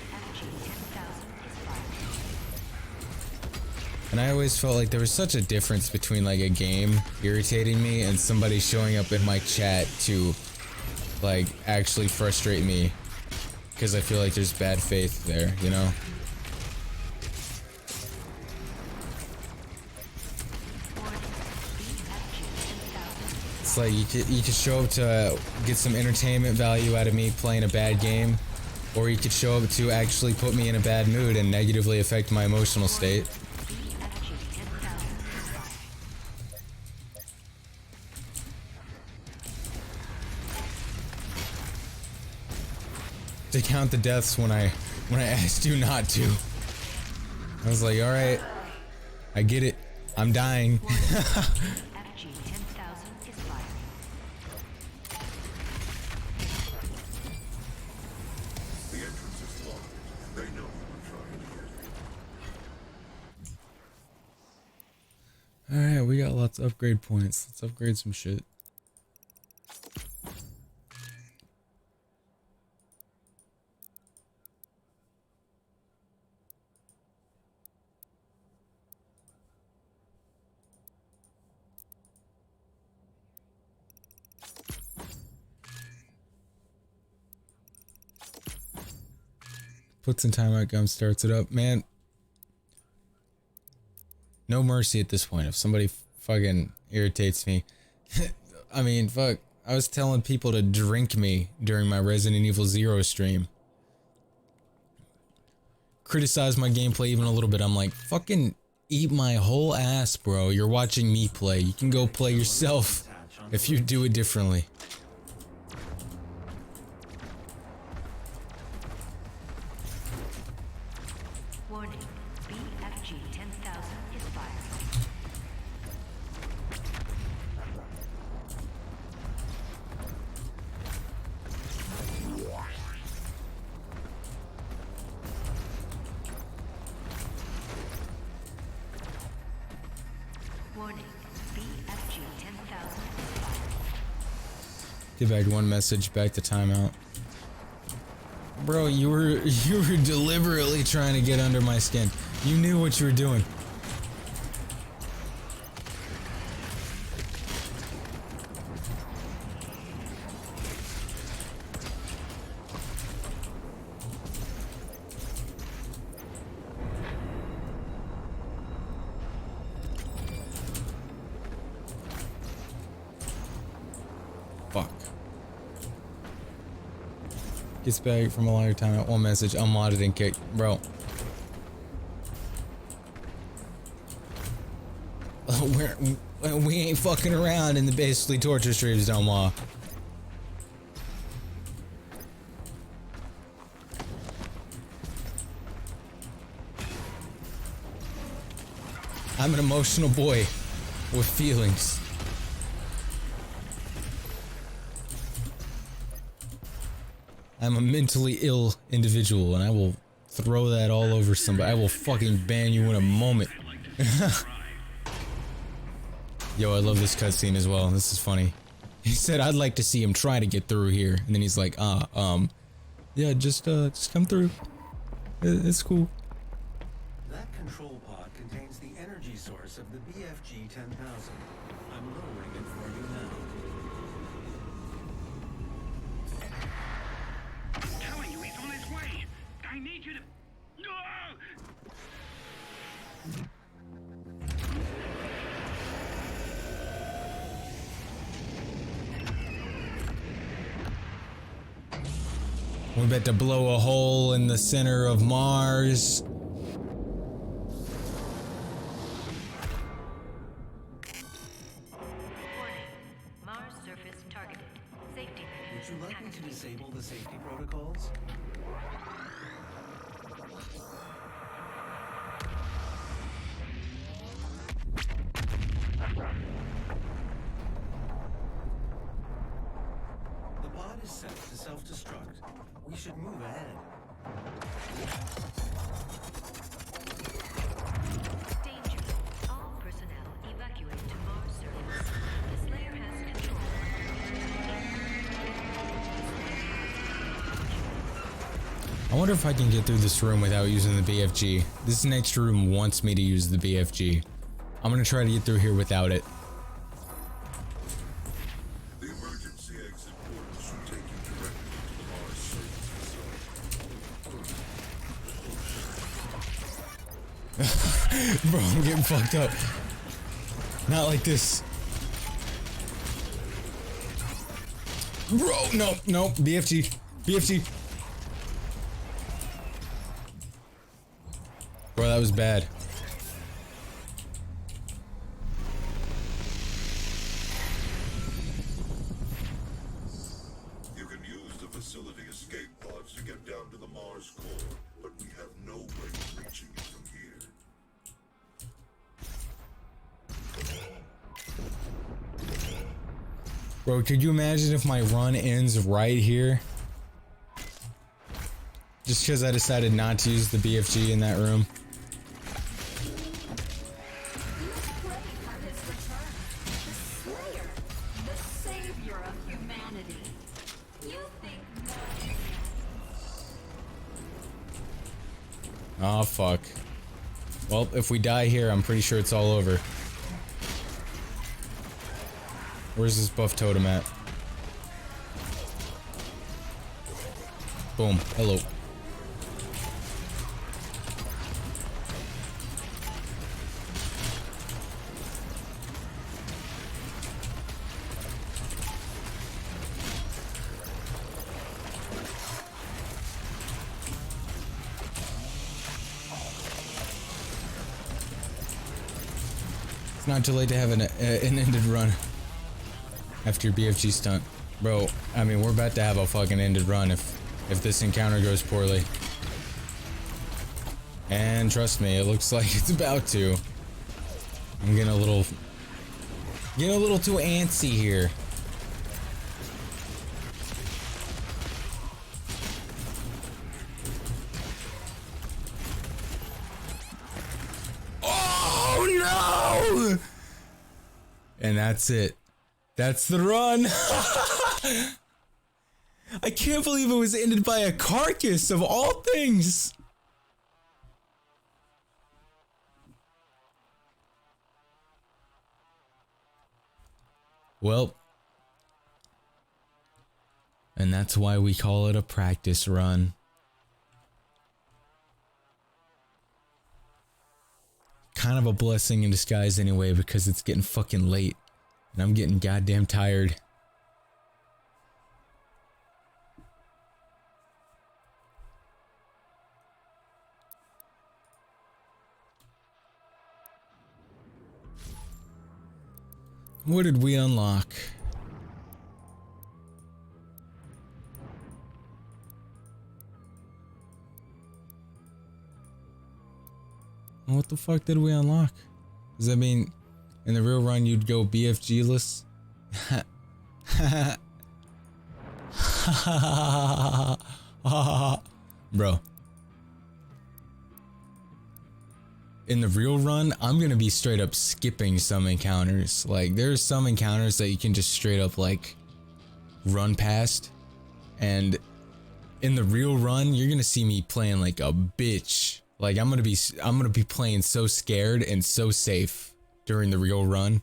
And I always felt like there was such a difference between like a game irritating me and somebody showing up in my chat to like actually frustrate me, because I feel like there's bad faith there, you know? It's like you could show up to get some entertainment value out of me playing a bad game, or you could show up to actually put me in a bad mood and negatively affect my emotional state. To count the deaths when I asked you not to. I was like, all right, I get it. I'm dying. All right, we got lots of upgrade points. Let's upgrade some shit. Puts in timeout, Gum starts it up. Man, no mercy at this point. If somebody fucking irritates me. I mean, fuck. I was telling people to drink me during my Resident Evil 0 stream. Criticize my gameplay even a little bit. I'm like, fucking eat my whole ass, bro. You're watching me play. You can go play yourself if you do it differently. Warning, BFG 10,000 is fired. Warning, BFG 10,000 is fired. Get back one message, back to timeout. Bro, you were deliberately trying to get under my skin. You knew what you were doing. Fuck. Gets back from a longer time at one message. Unmodded and kicked. Bro. We ain't fucking around in the basically torture streams no more. I'm an emotional boy with feelings. I'm a mentally ill individual and I will throw that all over somebody. I will fucking ban you in a moment. Yo, I love this cutscene as well. This is funny. He said, I'd like to see him try to get through here. And then he's like, yeah, just come through. It's cool. That control pod contains the energy source of the BFG 10,000. I'm lowering it for you now. I'm telling you, he's on his way. I need you to. We're about to blow a hole in the center of Mars. Warning. Mars surface targeted. Safety Would you measures like me to activated. disable the safety protocols? The pod is set to self-destruct. We should move ahead. Danger. All personnel evacuate to Mars surface. The Slayer has control. I wonder if I can get through this room without using the BFG. This next room wants me to use the BFG. I'm gonna try to get through here without it. The emergency exit portal should take you directly to the Mars surface. Bro, I'm getting fucked up. Not like this. Bro, no, BFG. BFG. Bro, that was bad. You can use the facility escape pods to get down to the Mars core, but we have no way of reaching it from here. Bro, could you imagine if my run ends right here? Just because I decided not to use the BFG in that room. Ready for his return. The Slayer, the savior of humanity. You think nothing. Oh, fuck. Well, if we die here, I'm pretty sure it's all over. Where's this buff totem at? Boom. Hello. It's not too late to have an ended run after your BFG stunt. Bro, I mean, we're about to have a fucking ended run if this encounter goes poorly. And trust me, it looks like it's about to. I'm getting a little too antsy here. Oh no! And that's it. That's the run. I can't believe it was ended by a carcass of all things. Well, and that's why we call it a practice run. Kind of a blessing in disguise anyway, because it's getting fucking late and I'm getting goddamn tired. What did we unlock? What the fuck did we unlock? Does that mean in the real run you'd go BFG-less? Bro. In the real run, I'm gonna be straight up skipping some encounters. Like, there's some encounters that you can just straight up, like, run past. And in the real run, you're gonna see me playing like a bitch. Like, I'm gonna be playing so scared and so safe during the real run.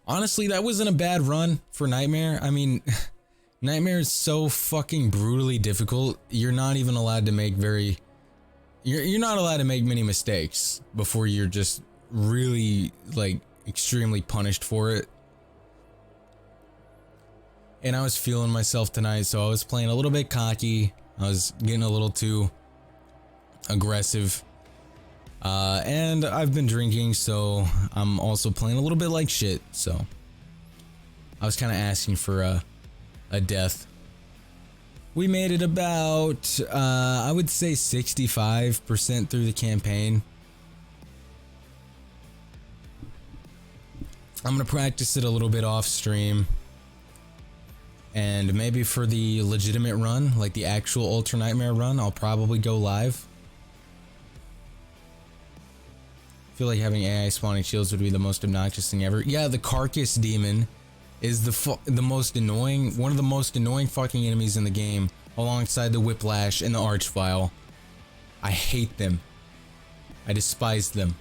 Honestly, that wasn't a bad run for Nightmare. I mean, Nightmare is so fucking brutally difficult. You're not even allowed to make you're not allowed to make many mistakes before you're just really, like, extremely punished for it. And I was feeling myself tonight, so I was playing a little bit cocky. I was getting a little too aggressive. And I've been drinking, so I'm also playing a little bit like shit, so I was kind of asking for a death. We made it about, I would say 65% through the campaign. I'm gonna practice it a little bit off stream. And maybe for the legitimate run, like the actual Ultra Nightmare run, I'll probably go live. I feel like having AI spawning shields would be the most obnoxious thing ever. Yeah, the Carcass Demon is the most annoying, one of the most annoying fucking enemies in the game, alongside the Whiplash and the Archvile. I hate them. I despise them.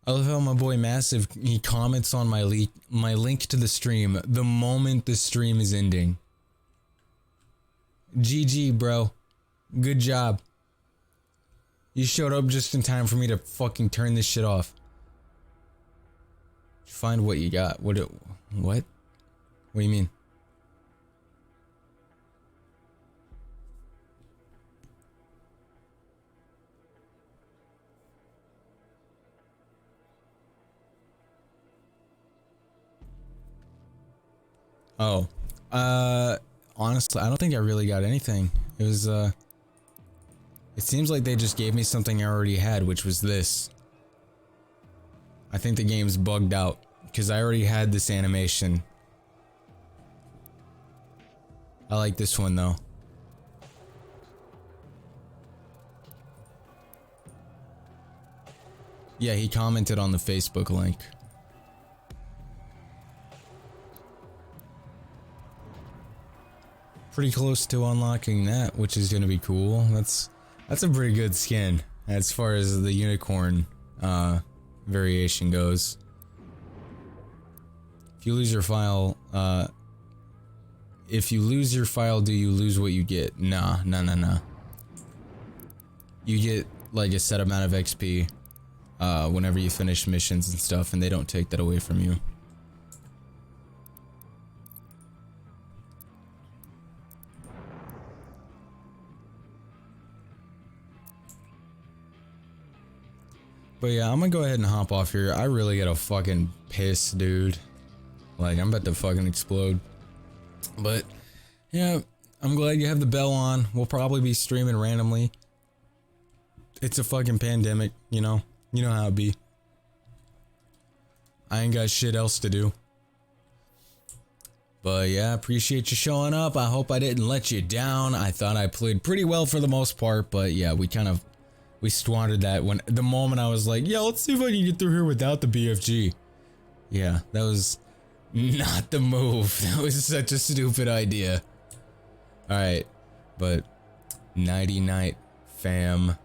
I love how my boy Massive, he comments on my link to the stream the moment the stream is ending. GG, bro. Good job. You showed up just in time for me to fucking turn this shit off. Find what you got. What? What do you mean? Oh, honestly, I don't think I really got anything. It was, it seems like they just gave me something I already had, which was this. I think the game's bugged out, because I already had this animation. I like this one, though. Yeah, he commented on the Facebook link. Pretty close to unlocking that, which is gonna be cool. That's a pretty good skin as far as the unicorn variation goes. If you lose your file, do you lose what you get? Nah. You get like a set amount of XP whenever you finish missions and stuff, and they don't take that away from you. But yeah, I'm gonna go ahead and hop off here. I really gotta fucking piss, dude. Like, I'm about to fucking explode. But yeah, I'm glad you have the bell on. We'll probably be streaming randomly. It's a fucking pandemic, you know? You know how it be. I ain't got shit else to do. But yeah, appreciate you showing up. I hope I didn't let you down. I thought I played pretty well for the most part, but yeah, we squandered that when the moment I was like, yeah, let's see if I can get through here without the BFG. Yeah, that was not the move. That was such a stupid idea. Alright, but nighty night, fam.